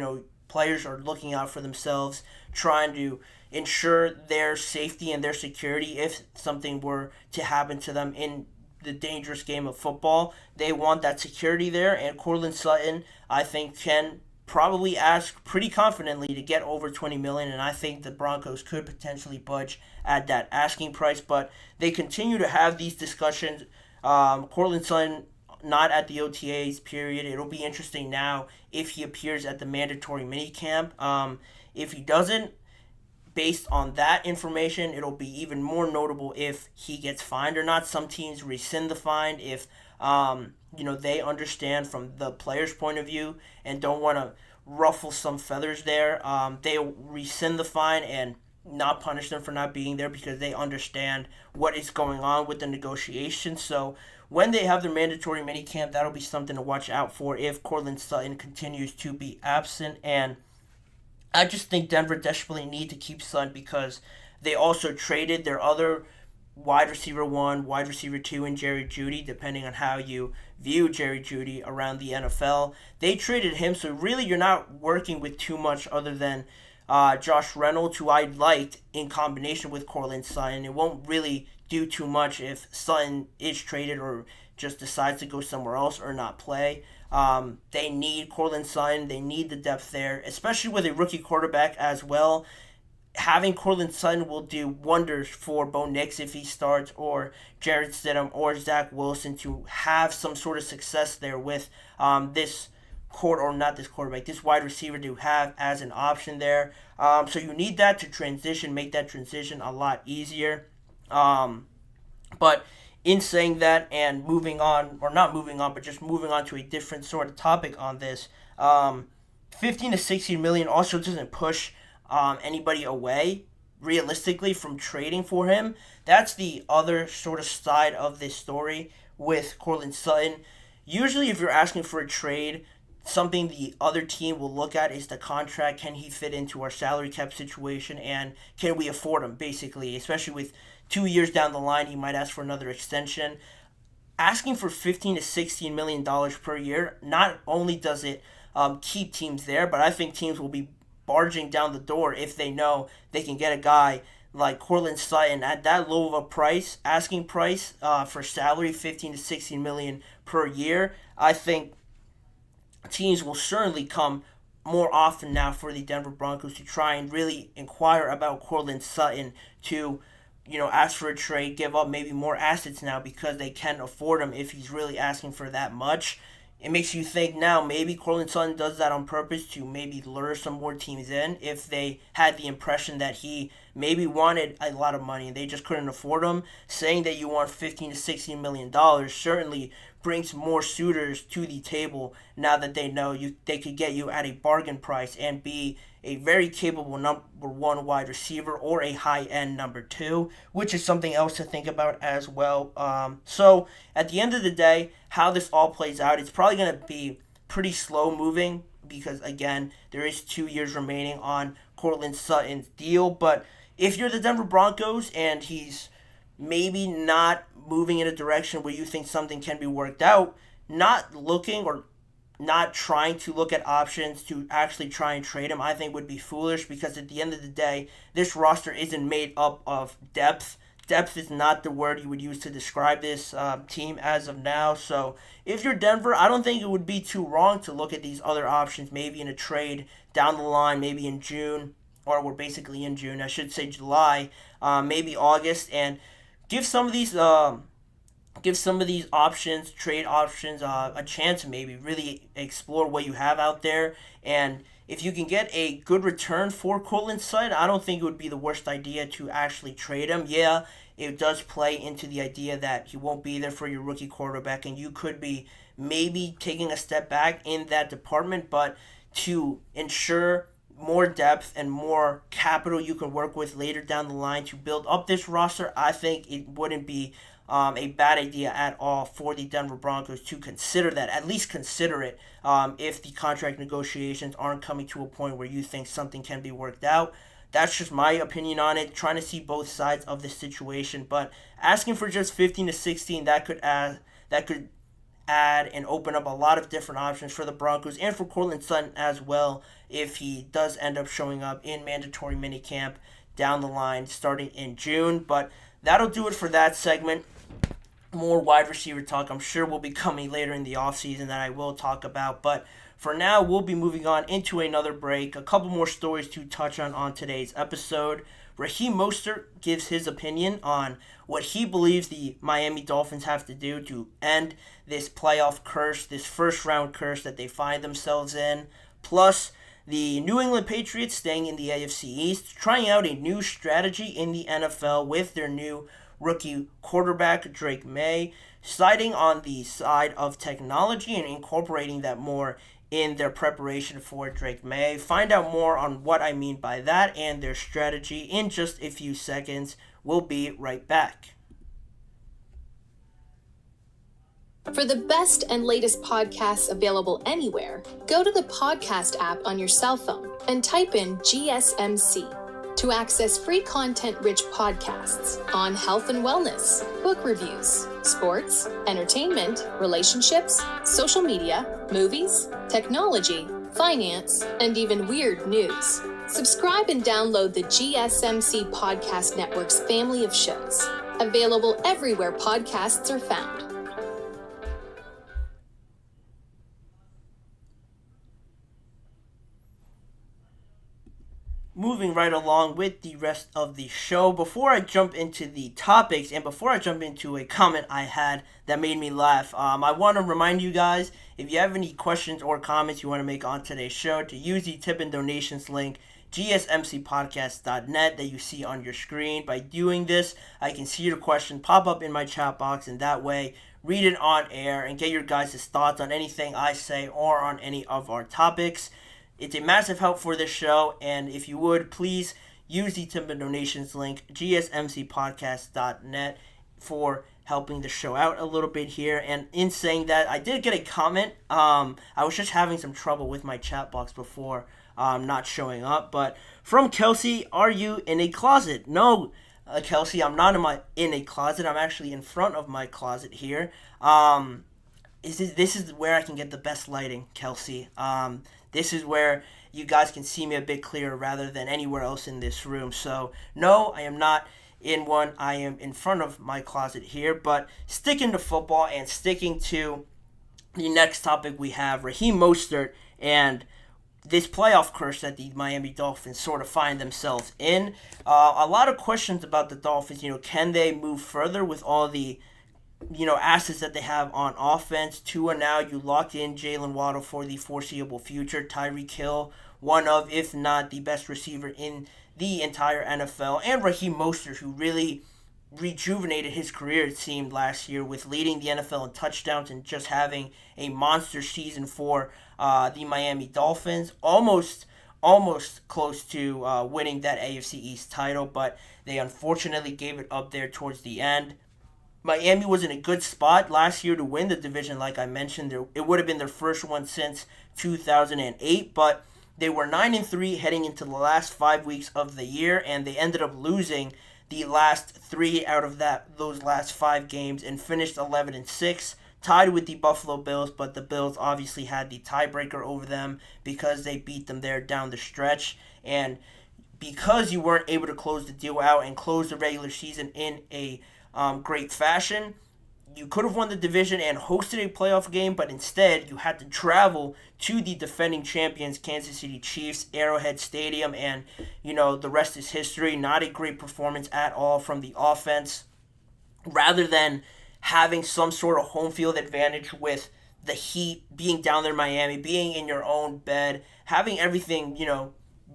players are looking out for themselves, trying to ensure their safety and their security if something were to happen to them in the dangerous game of football. They want that security there, and Courtland Sutton, I think, can probably ask pretty confidently to get over $20 million, and I think the Broncos could potentially budge at that asking price, but they continue to have these discussions. Courtland Sutton not at the OTAs period. It'll be interesting now if he appears at the mandatory minicamp. If he doesn't, based on that information, it'll be even more notable if he gets fined or not. Some teams rescind the fine if they understand from the player's point of view and don't want to ruffle some feathers there. They'll rescind the fine and not punish them for not being there because they understand what is going on with the negotiations. So when they have their mandatory minicamp, that'll be something to watch out for if Courtland Sutton continues to be absent. And I just think Denver desperately need to keep Sutton because they also traded their other wide receiver 1, wide receiver 2, and Jerry Jeudy, depending on how you view Jerry Jeudy around the NFL. They traded him, so really you're not working with too much other than Josh Reynolds, who I liked in combination with Courtland Sutton. It won't really do too much if Sutton is traded or just decides to go somewhere else or not play. They need Courtland Sutton. They need the depth there, especially with a rookie quarterback as well. Having Courtland Sutton will do wonders for Bo Nix if he starts, or Jared Stidham, or Zach Wilson to have some sort of success there with this wide receiver to have as an option there. So you need that to make that transition a lot easier. But in saying that and moving on, or not moving on, but just moving on to a different sort of topic on this, 15 to 16 million also doesn't push anybody away realistically from trading for him. That's the other sort of side of this story with Courtland Sutton. Usually if you're asking for a trade, something the other team will look at is the contract. Can he fit into our salary cap situation, and can we afford him, basically, especially with 2 years down the line, he might ask for another extension. Asking for $15 to $16 million per year, not only does it keep teams there, but I think teams will be barging down the door if they know they can get a guy like Courtland Sutton at that low of a price, asking price for salary, $15 to $16 million per year. I think teams will certainly come more often now for the Denver Broncos to try and really inquire about Courtland Sutton to ask for a trade, give up maybe more assets now because they can afford him if he's really asking for that much. It makes you think now maybe Courtland Sutton does that on purpose to maybe lure some more teams in if they had the impression that he maybe wanted a lot of money and they just couldn't afford him. Saying that you want $15 to $16 million certainly brings more suitors to the table now that they know they could get you at a bargain price and be a very capable number 1 wide receiver or a high-end number 2, which is something else to think about as well. So at the end of the day, how this all plays out, it's probably going to be pretty slow moving because, again, there is 2 years remaining on Courtland Sutton's deal. But if you're the Denver Broncos and he's maybe not moving in a direction where you think something can be worked out, not looking or not trying to look at options to actually try and trade him, I think would be foolish because at the end of the day, this roster isn't made up of depth. Depth is not the word you would use to describe this team as of now. So if you're Denver, I don't think it would be too wrong to look at these other options, maybe in a trade down the line, maybe in June, or we're basically in June, I should say July, maybe August, and give some of these trade options, a chance to maybe really explore what you have out there. And if you can get a good return for Cortland Sutton, I don't think it would be the worst idea to actually trade him. Yeah, it does play into the idea that he won't be there for your rookie quarterback, and you could be maybe taking a step back in that department, but to ensure more depth and more capital you can work with later down the line to build up this roster, I think it wouldn't be a bad idea at all for the Denver Broncos to consider that, at least consider it, if the contract negotiations aren't coming to a point where you think something can be worked out. That's just my opinion on it, trying to see both sides of the situation, but asking for just 15 to 16, that could add and open up a lot of different options for the Broncos and for Cortland Sutton as well if he does end up showing up in mandatory minicamp down the line starting in June. But that'll do it for that segment. More wide receiver talk I'm sure will be coming later in the offseason that I will talk about, but for now we'll be moving on into another break. A couple more stories to touch on today's episode. Raheem Mostert gives his opinion on what he believes the Miami Dolphins have to do to end this playoff curse, this first-round curse that they find themselves in. Plus, the New England Patriots staying in the AFC East, trying out a new strategy in the NFL with their new rookie quarterback, Drake May, siding on the side of technology and incorporating that more in their preparation for Drake May. Find out more on what I mean by that and their strategy in just a few seconds. We'll be right back. For the best and latest podcasts available anywhere, go to the podcast app on your cell phone and type in GSMC to access free content-rich podcasts on health and wellness, book reviews, sports, entertainment, relationships, social media, movies, technology, finance, and even weird news. Subscribe and download the GSMC Podcast Network's family of shows, available everywhere podcasts are found. Moving right along with the rest of the show, before I jump into the topics and before I jump into a comment I had that made me laugh, I want to remind you guys, if you have any questions or comments you want to make on today's show, to use the tip and donations link, GSMCpodcast.net, that you see on your screen. By doing this, I can see your question pop up in my chat box, and that way read it on air and get your guys' thoughts on anything I say or on any of our topics. It's a massive help for this show, and if you would, please use the tip and donations link, GSMCpodcast.net, for helping the show out a little bit here. And in saying that, I did get a comment. I was just having some trouble with my chat box before not showing up. But from Kelsey, are you in a closet? No, Kelsey, I'm not in a closet. I'm actually in front of my closet here. This is where I can get the best lighting, Kelsey. This is where you guys can see me a bit clearer rather than anywhere else in this room. So, no, I am not in one. I am in front of my closet here. But sticking to football and sticking to the next topic we have, Raheem Mostert and this playoff curse that the Miami Dolphins sort of find themselves in. A lot of questions about the Dolphins. Can they move further with all the assets that they have on offense? Tua now, you lock in Jalen Waddle for the foreseeable future. Tyreek Hill, one of, if not the best receiver in the entire NFL. And Raheem Mostert, who really rejuvenated his career, it seemed, last year with leading the NFL in touchdowns and just having a monster season for the Miami Dolphins. Almost close to winning that AFC East title, but they unfortunately gave it up there towards the end. Miami was in a good spot last year to win the division, like I mentioned. It would have been their first one since 2008, but they were 9-3 heading into the last 5 weeks of the year, and they ended up losing the last 3 out of those last 5 games and finished 11-6, tied with the Buffalo Bills, but the Bills obviously had the tiebreaker over them because they beat them there down the stretch. And because you weren't able to close the deal out and close the regular season in a great fashion, you could have won the division and hosted a playoff game, but instead you had to travel to the defending champions Kansas City Chiefs, Arrowhead Stadium, and the rest is history. Not a great performance at all from the offense. Rather than having some sort of home field advantage with the heat, being down there in Miami, being in your own bed, having everything,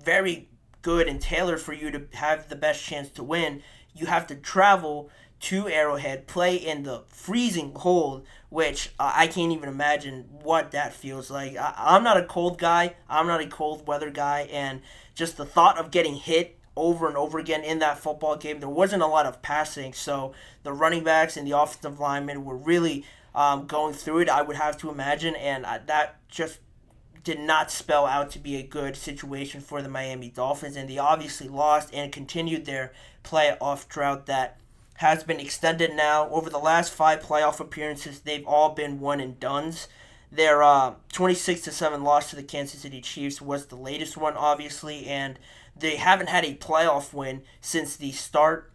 very good and tailored for you to have the best chance to win. You have to travel to Arrowhead, play in the freezing cold, which I can't even imagine what that feels like. I'm not a cold guy. I'm not a cold weather guy, and just the thought of getting hit over and over again in that football game, there wasn't a lot of passing, so the running backs and the offensive linemen were really going through it, I would have to imagine, and that just did not spell out to be a good situation for the Miami Dolphins, and they obviously lost and continued their playoff drought that has been extended now. Over the last 5 playoff appearances, they've all been one and dones. Their 26-7 loss to the Kansas City Chiefs was the latest one, obviously, and they haven't had a playoff win since the start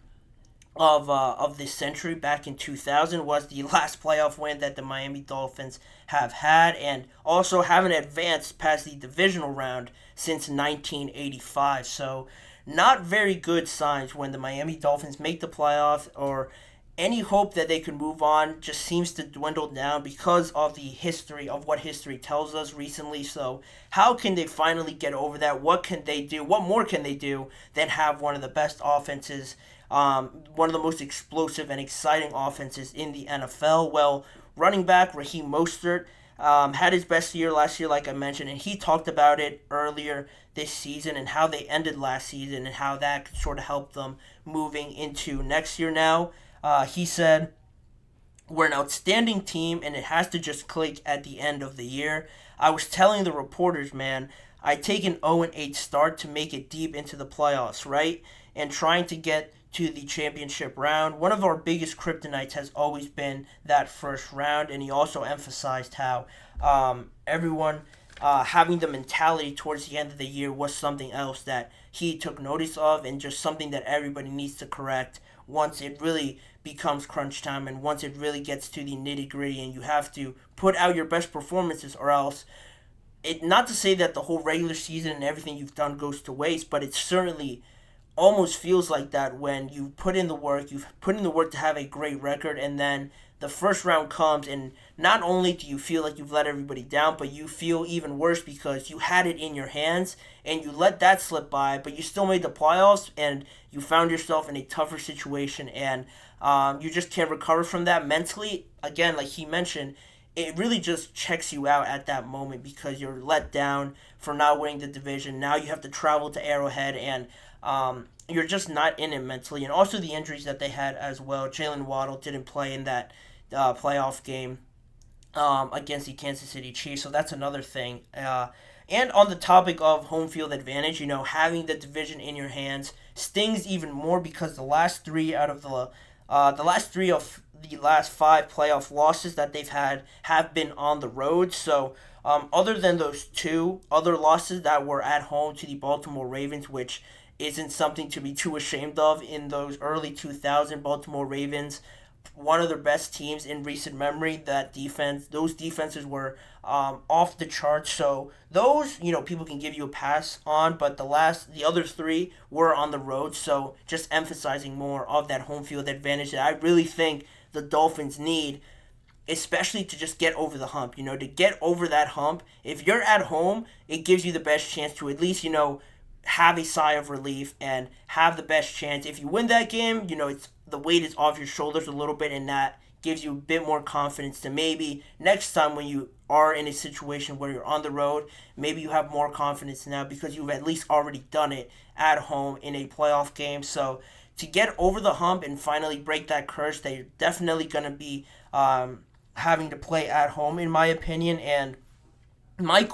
of this century. Back in 2000 was the last playoff win that the Miami Dolphins have had, and also haven't advanced past the divisional round since 1985. So not very good signs when the Miami Dolphins make the playoffs, or any hope that they could move on just seems to dwindle down because of the history of what history tells us recently. So how can they finally get over that? What can they do? What more can they do than have one of the best offenses, one of the most explosive and exciting offenses in the NFL? Well, running back Raheem Mostert had his best year last year, like I mentioned, and he talked about it earlier this season and how they ended last season and how that could sort of help them moving into next year now. He said, "We're an outstanding team, and it has to just click at the end of the year. I was telling the reporters, man, I take an 0-8 start to make it deep into the playoffs, right? And trying to get to the championship round. One of our biggest kryptonites has always been that first round." And he also emphasized how everyone having the mentality towards the end of the year was something else that he took notice of, and just something that everybody needs to correct once it really becomes crunch time and once it really gets to the nitty gritty, and you have to put out your best performances, or else not to say that the whole regular season and everything you've done goes to waste, but it certainly almost feels like that when you put in the work, you've put in the work to have a great record, and then the first round comes, and not only do you feel like you've let everybody down, but you feel even worse because you had it in your hands and you let that slip by, but you still made the playoffs and you found yourself in a tougher situation, and you just can't recover from that mentally. Again, like he mentioned, it really just checks you out at that moment because you're let down for not winning the division. Now you have to travel to Arrowhead, and you're just not in it mentally. And also the injuries that they had as well. Jalen Waddle didn't play in that playoff game against the Kansas City Chiefs, so that's another thing. And on the topic of home field advantage, having the division in your hands stings even more because the last 3 of the last 5 playoff losses that they've had have been on the road. So other than those 2 other losses that were at home to the Baltimore Ravens, which isn't something to be too ashamed of, in those early 2000 Baltimore Ravens, one of their best teams in recent memory. Those defenses were off the charts. So those, people can give you a pass on, but the other 3 were on the road. So just emphasizing more of that home field advantage that I really think the Dolphins need, especially to just get over the hump. To get over that hump, if you're at home, it gives you the best chance to at least, have a sigh of relief and have the best chance. If you win that game, it's the weight is off your shoulders a little bit, and that gives you a bit more confidence to maybe next time when you are in a situation where you're on the road, maybe you have more confidence now because you've at least already done it at home in a playoff game. So to get over the hump and finally break that curse, they're definitely going to be having to play at home, in my opinion. And my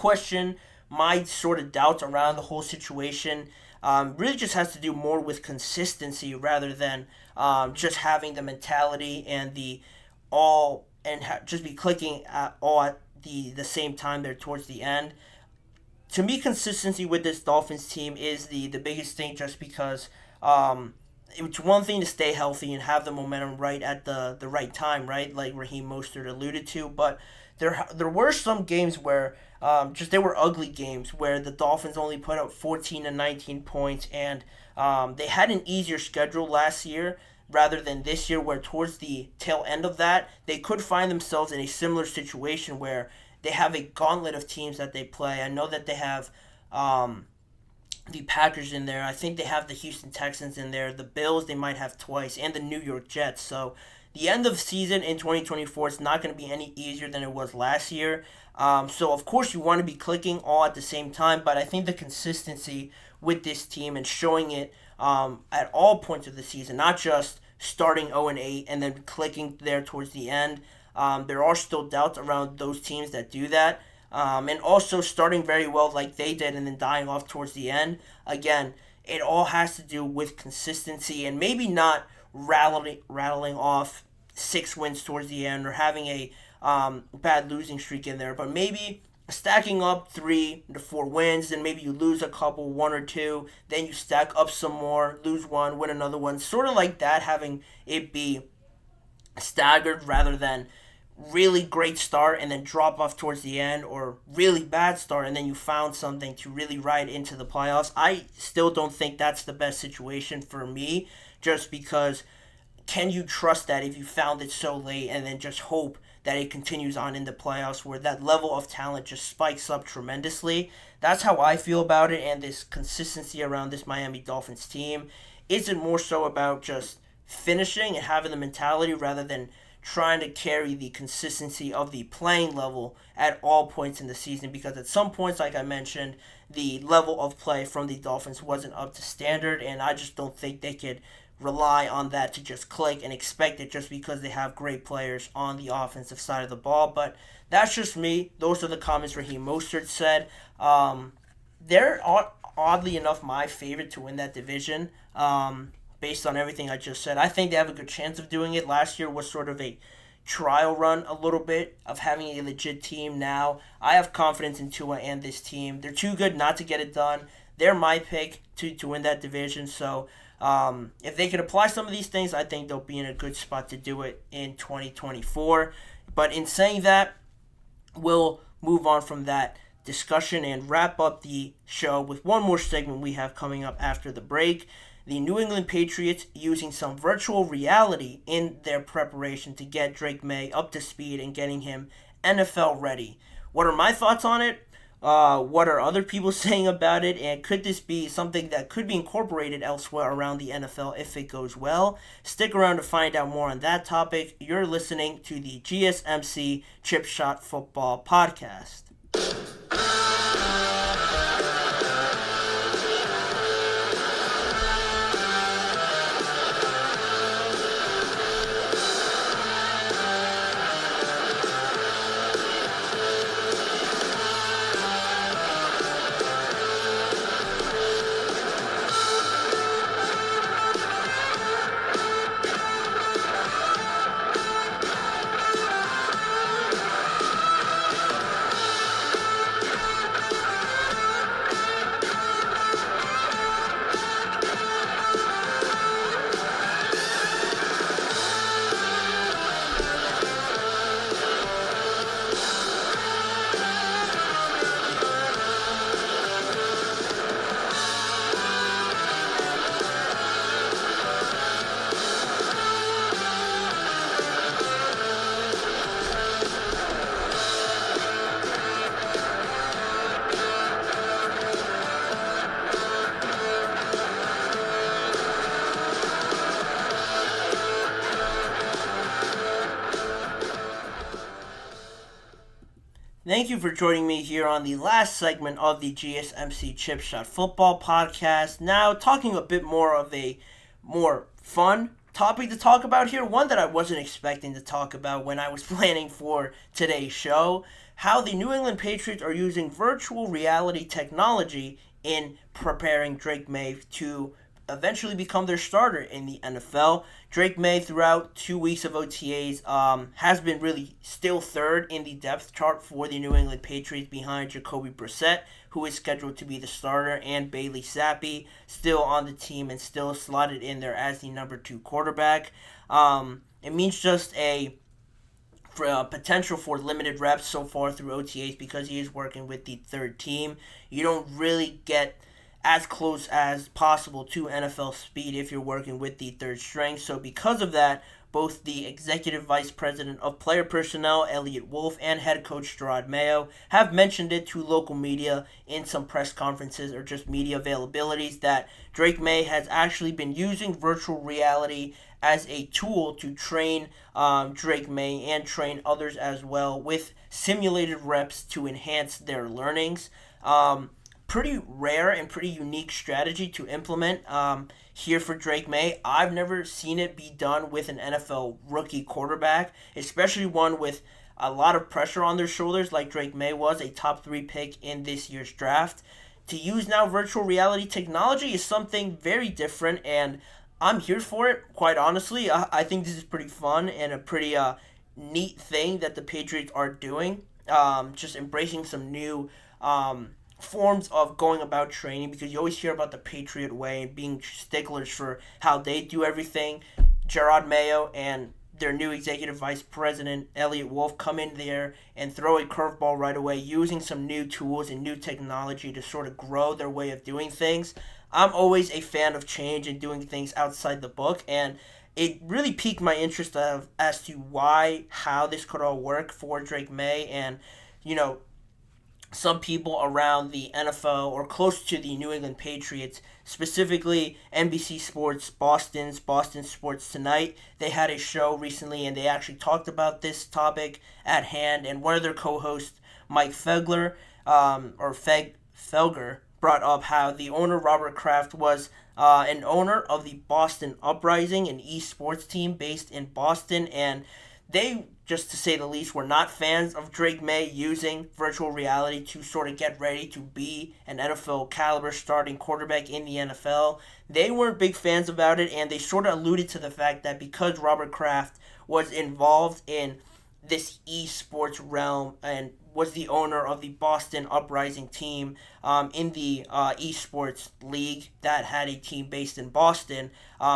sort of doubts around the whole situation really just has to do more with consistency rather than just having the mentality and just be clicking all at the same time there towards the end. To me, consistency with this Dolphins team is the biggest thing, just because it's one thing to stay healthy and have the momentum right at the right time, right? Like Raheem Mostert alluded to, but there were some games where they were ugly games where the Dolphins only put up 14 and 19 points, and they had an easier schedule last year rather than this year, where towards the tail end of that, they could find themselves in a similar situation where they have a gauntlet of teams that they play. I know that they have the Packers in there. I think they have the Houston Texans in there. The Bills they might have twice, and the New York Jets. So the end of season in 2024 is not going to be any easier than it was last year. So of course you want to be clicking all at the same time, but I think the consistency with this team and showing it at all points of the season, not just starting 0-8 and then clicking there towards the end. There are still doubts around those teams that do that. And also starting very well like they did and then dying off towards the end. Again, it all has to do with consistency and maybe not rattling off 6 wins towards the end or having a bad losing streak in there, but maybe stacking up 3 to 4 wins, then maybe you lose a couple, 1 or 2, then you stack up some more, lose 1, win another one, sort of like that, having it be staggered rather than really great start and then drop off towards the end, or really bad start and then you found something to really ride into the playoffs. I still don't think that's the best situation for me, just because can you trust that if you found it so late and then just hope that it continues on in the playoffs where that level of talent just spikes up tremendously? That's how I feel about it, and this consistency around this Miami Dolphins team isn't more so about just finishing and having the mentality rather than trying to carry the consistency of the playing level at all points in the season, because at some points, like I mentioned, the level of play from the Dolphins wasn't up to standard, and I just don't think they could rely on that to just click and expect it just because they have great players on the offensive side of the ball. But that's just me. Those are the comments Raheem Mostert said. They're oddly enough my favorite to win that division. Based on everything I just said, I think they have a good chance of doing it. Last year was sort of a trial run a little bit of having a legit team. Now I have confidence in Tua and this team. They're too good not to get it done. They're my pick to win that division. So if they can apply some of these things, I think they'll be in a good spot to do it in 2024. But in saying that, we'll move on from that discussion and wrap up the show with one more segment we have coming up after the break. The New England Patriots using some virtual reality in their preparation to get Drake May up to speed and getting him NFL ready. What are my thoughts on it? What are other people saying about it? And could this be something that could be incorporated elsewhere around the NFL if it goes well? Stick around to find out more on that topic. You're listening to the GSMC Chip Shot Football Podcast. Thank you for joining me here on the last segment of the GSMC Chip Shot Football Podcast. Now, talking a bit more of a more fun topic to talk about here, one that I wasn't expecting to talk about when I was planning for today's show, how the New England Patriots are using virtual reality technology in preparing Drake May to eventually become their starter in the NFL. Drake May, throughout 2 weeks of OTAs, has been really still third in the depth chart for the New England Patriots behind Jacoby Brissett, who is scheduled to be the starter, and Bailey Zappi, still on the team and still slotted in there as the number 2 quarterback. It means just a potential for limited reps so far through OTAs because he is working with the third team. You don't really get as close as possible to NFL speed if you're working with the third string. So because of that, both the executive vice president of player personnel, Elliott Wolf, and head coach Gerard Mayo have mentioned it to local media in some press conferences or just media availabilities that Drake May has actually been using virtual reality as a tool to train Drake May and train others as well with simulated reps to enhance their learnings. Pretty rare and pretty unique strategy to implement here for Drake May. I've never seen it be done with an NFL rookie quarterback, especially one with a lot of pressure on their shoulders like Drake May was, a top 3 pick in this year's draft. To use now virtual reality technology is something very different, and I'm here for it, quite honestly. I think this is pretty fun and a pretty neat thing that the Patriots are doing. Just embracing some new forms of going about training, because you always hear about the Patriot way and being sticklers for how they do everything. Gerard Mayo and their new executive vice president, Elliott Wolf, come in there and throw a curveball right away, using some new tools and new technology to sort of grow their way of doing things. I'm always a fan of change and doing things outside the book, and it really piqued my interest as to how this could all work for Drake May. And, some people around the NFL or close to the New England Patriots, specifically NBC Sports, Boston Sports Tonight. They had a show recently and they actually talked about this topic at hand. And one of their co-hosts, Mike Felger, brought up how the owner, Robert Kraft, was an owner of the Boston Uprising, an esports team based in Boston, and they, just to say the least, were not fans of Drake May using virtual reality to sort of get ready to be an NFL caliber starting quarterback in the NFL. They weren't big fans about it, and they sort of alluded to the fact that because Robert Kraft was involved in this esports realm and was the owner of the Boston Uprising team in the esports league that had a team based in Boston,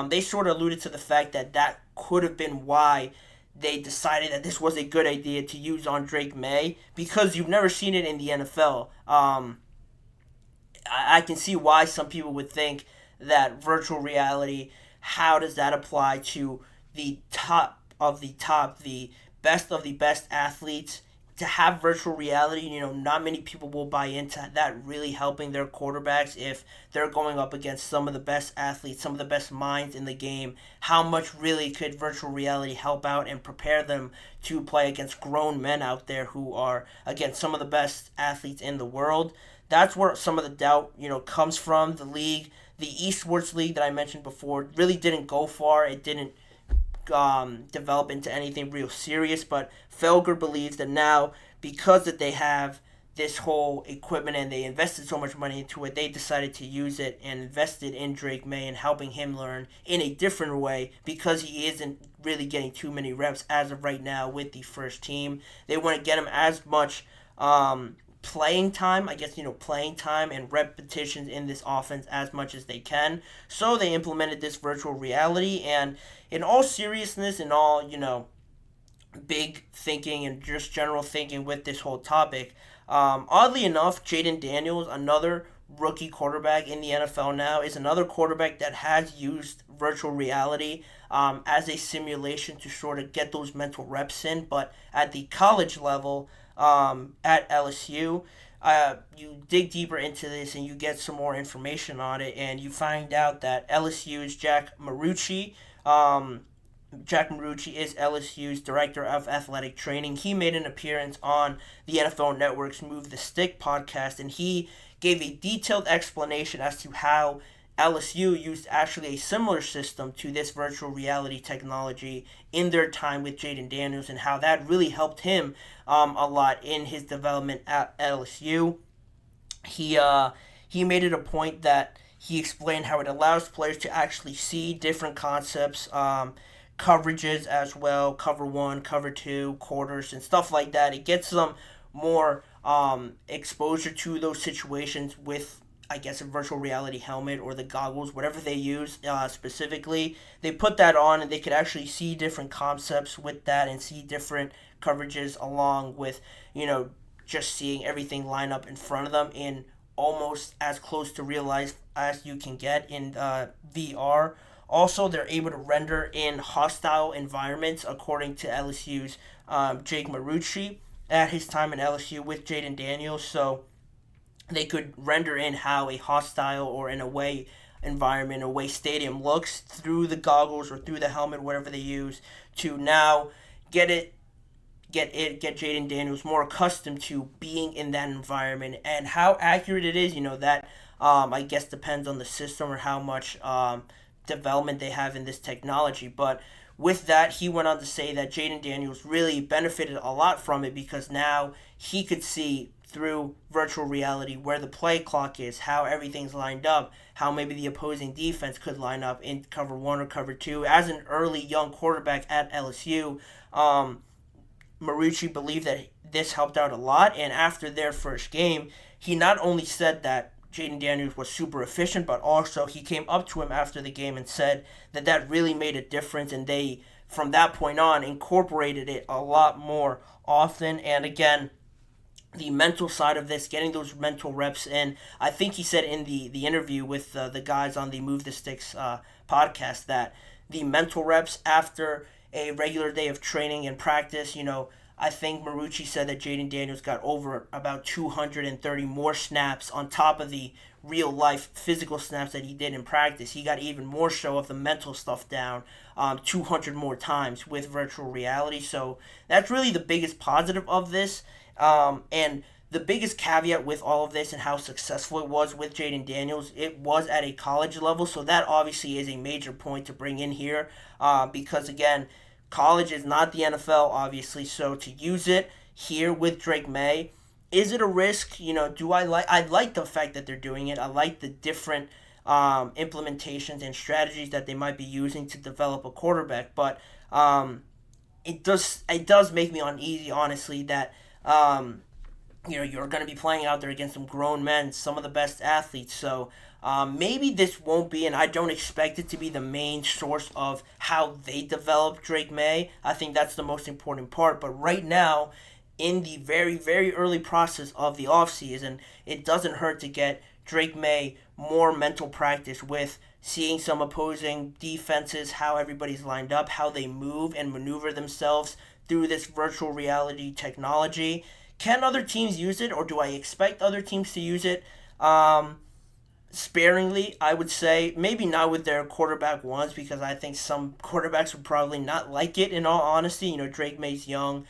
they sort of alluded to the fact that could have been why they decided that this was a good idea to use on Drake May, because you've never seen it in the NFL. I can see why some people would think that virtual reality, how does that apply to the top of the top, the best of the best athletes? To have virtual reality, not many people will buy into that really helping their quarterbacks if they're going up against some of the best athletes, some of the best minds in the game. How much really could virtual reality help out and prepare them to play against grown men out there who are, again, some of the best athletes in the world? That's where some of the doubt, comes from. The league, the esports league that I mentioned before, really didn't go far. It didn't develop into anything real serious, but Felger believes that now, because that they have this whole equipment and they invested so much money into it, they decided to use it and invested in Drake May and helping him learn in a different way, because he isn't really getting too many reps as of right now with the first team. They want to get him as much playing time and repetitions in this offense as much as they can. So they implemented this virtual reality, and in all seriousness and all, big thinking and just general thinking with this whole topic, oddly enough, Jayden Daniels, another rookie quarterback in the NFL now, is another quarterback that has used virtual reality as a simulation to sort of get those mental reps in, but at the college level, at LSU, you dig deeper into this and you get some more information on it, and you find out that LSU's Jack Marucci is LSU's Director of Athletic Training. He made an appearance on the NFL Network's Move the Stick podcast, and he gave a detailed explanation as to how LSU used actually a similar system to this virtual reality technology in their time with Jayden Daniels, and how that really helped him a lot in his development at LSU. He made it a point that he explained how it allows players to actually see different concepts, coverages as well, cover one, cover two, quarters, and stuff like that. It gets them more exposure to those situations with, I guess, a virtual reality helmet or the goggles, whatever they use specifically. They put that on and they could actually see different concepts with that and see different coverages along with, just seeing everything line up in front of them in almost as close to real life as you can get in VR. Also, they're able to render in hostile environments, according to LSU's Jake Marucci at his time in LSU with Jaden Daniels. So they could render in how a hostile or an away environment, away stadium looks through the goggles or through the helmet, whatever they use, to now get Jaden Daniels more accustomed to being in that environment. And how accurate it is, that I guess depends on the system or how much development they have in this technology. But with that, he went on to say that Jaden Daniels really benefited a lot from it because now he could see through virtual reality where the play clock is, how everything's lined up, how maybe the opposing defense could line up in cover one or cover two. As an early young quarterback at LSU, Marucci believed that this helped out a lot, and after their first game, he not only said that Jaden Daniels was super efficient, but also he came up to him after the game and said that that really made a difference, and they, from that point on, incorporated it a lot more often. And again, the mental side of this, getting those mental reps in. I think he said in the interview with the guys on the Move the Sticks podcast that the mental reps after a regular day of training and practice, I think Marucci said that Jaden Daniels got over about 230 more snaps on top of the real life physical snaps that he did in practice. He got even more so of the mental stuff down 200 more times with virtual reality. So that's really the biggest positive of this. And the biggest caveat with all of this and how successful it was with Jaden Daniels, it was at a college level. So that obviously is a major point to bring in here because, again, college is not the NFL, obviously. So to use it here with Drake May, is it a risk? I like the fact that they're doing it. I like the different implementations and strategies that they might be using to develop a quarterback. But it does make me uneasy, honestly, that you're going to be playing out there against some grown men, some of the best athletes. So maybe this won't be, and I don't expect it to be the main source of how they develop Drake May. I think that's the most important part. But right now, in the very, very early process of the offseason, it doesn't hurt to get Drake May more mental practice with seeing some opposing defenses, how everybody's lined up, how they move and maneuver themselves through this virtual reality technology. Can other teams use it, or do I expect other teams to use it? Sparingly, I would say. Maybe not with their quarterback ones, because I think some quarterbacks would probably not like it, in all honesty. Drake May's young.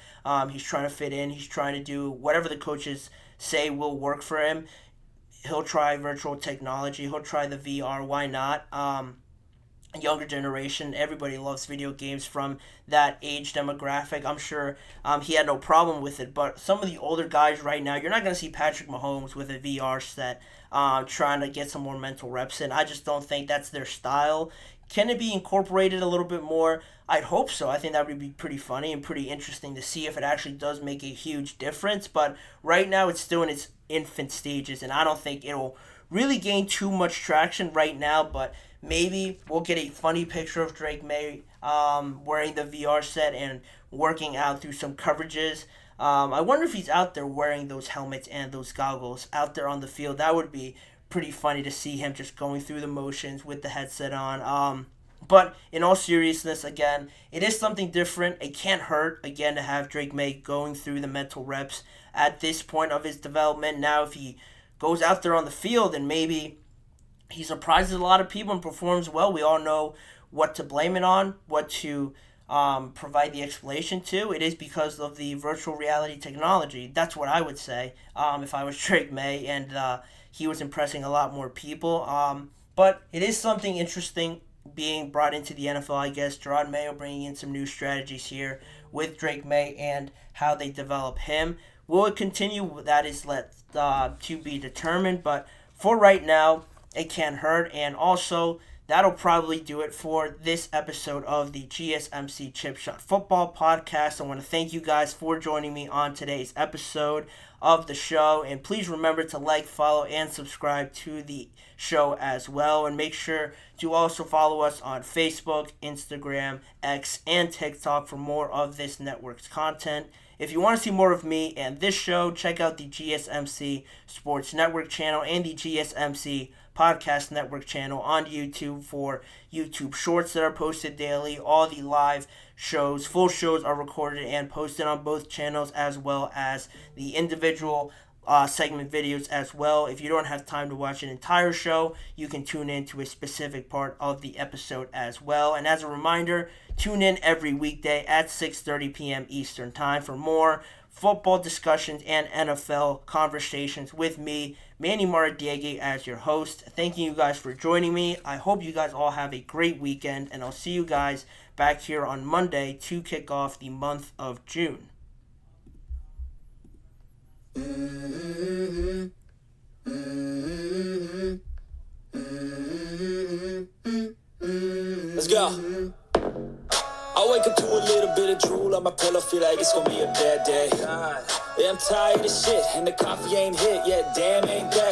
He's trying to fit in. He's trying to do whatever the coaches say will work for him. He'll try virtual technology. He'll try the VR. Why not? Younger generation, everybody loves video games from that age demographic. I'm sure he had no problem with it, but some of the older guys right now, you're not going to see Patrick Mahomes with a VR set trying to get some more mental reps in. I just don't think that's their style. Can it be incorporated a little bit more? I'd hope so. I think that would be pretty funny and pretty interesting to see if it actually does make a huge difference, but right now it's still in its infant stages, and I don't think it'll really gain too much traction right now, but maybe we'll get a funny picture of Drake May wearing the VR set and working out through some coverages. I wonder if he's out there wearing those helmets and those goggles out there on the field. That would be pretty funny to see him just going through the motions with the headset on. But in all seriousness, again, it is something different. It can't hurt, again, to have Drake May going through the mental reps at this point of his development. Now, if he goes out there on the field and maybe he surprises a lot of people and performs well, we all know what to blame it on, what to provide the explanation to. It is because of the virtual reality technology. That's what I would say if I was Drake May and he was impressing a lot more people. But it is something interesting being brought into the NFL, I guess. Gerard Mayo bringing in some new strategies here with Drake May and how they develop him. Will it continue? That is to be determined. But for right now, it can't hurt. And also, that'll probably do it for this episode of the GSMC Chip Shot Football Podcast. I want to thank you guys for joining me on today's episode of the show. And please remember to like, follow, and subscribe to the show as well. And make sure to also follow us on Facebook, Instagram, X, and TikTok for more of this network's content. If you want to see more of me and this show, check out the GSMC Sports Network channel and the GSMC Podcast Network channel on YouTube for YouTube Shorts that are posted daily. All the live shows, full shows, are recorded and posted on both channels, as well as the individual segment videos as well. If you don't have time to watch an entire show, you can tune in to a specific part of the episode as well. And as a reminder, tune in every weekday at 6:30 p.m. Eastern Time for more football discussions and NFL conversations with me, Manny Maradiegue, as your host. Thank you guys for joining me. I hope you guys all have a great weekend, and I'll see you guys back here on Monday to kick off the month of June. Let's go. I wake up to a little bit of drool on my pillow, feel like it's gonna be a bad day. Yeah, I'm tired of shit, and the coffee ain't hit yet, damn, ain't that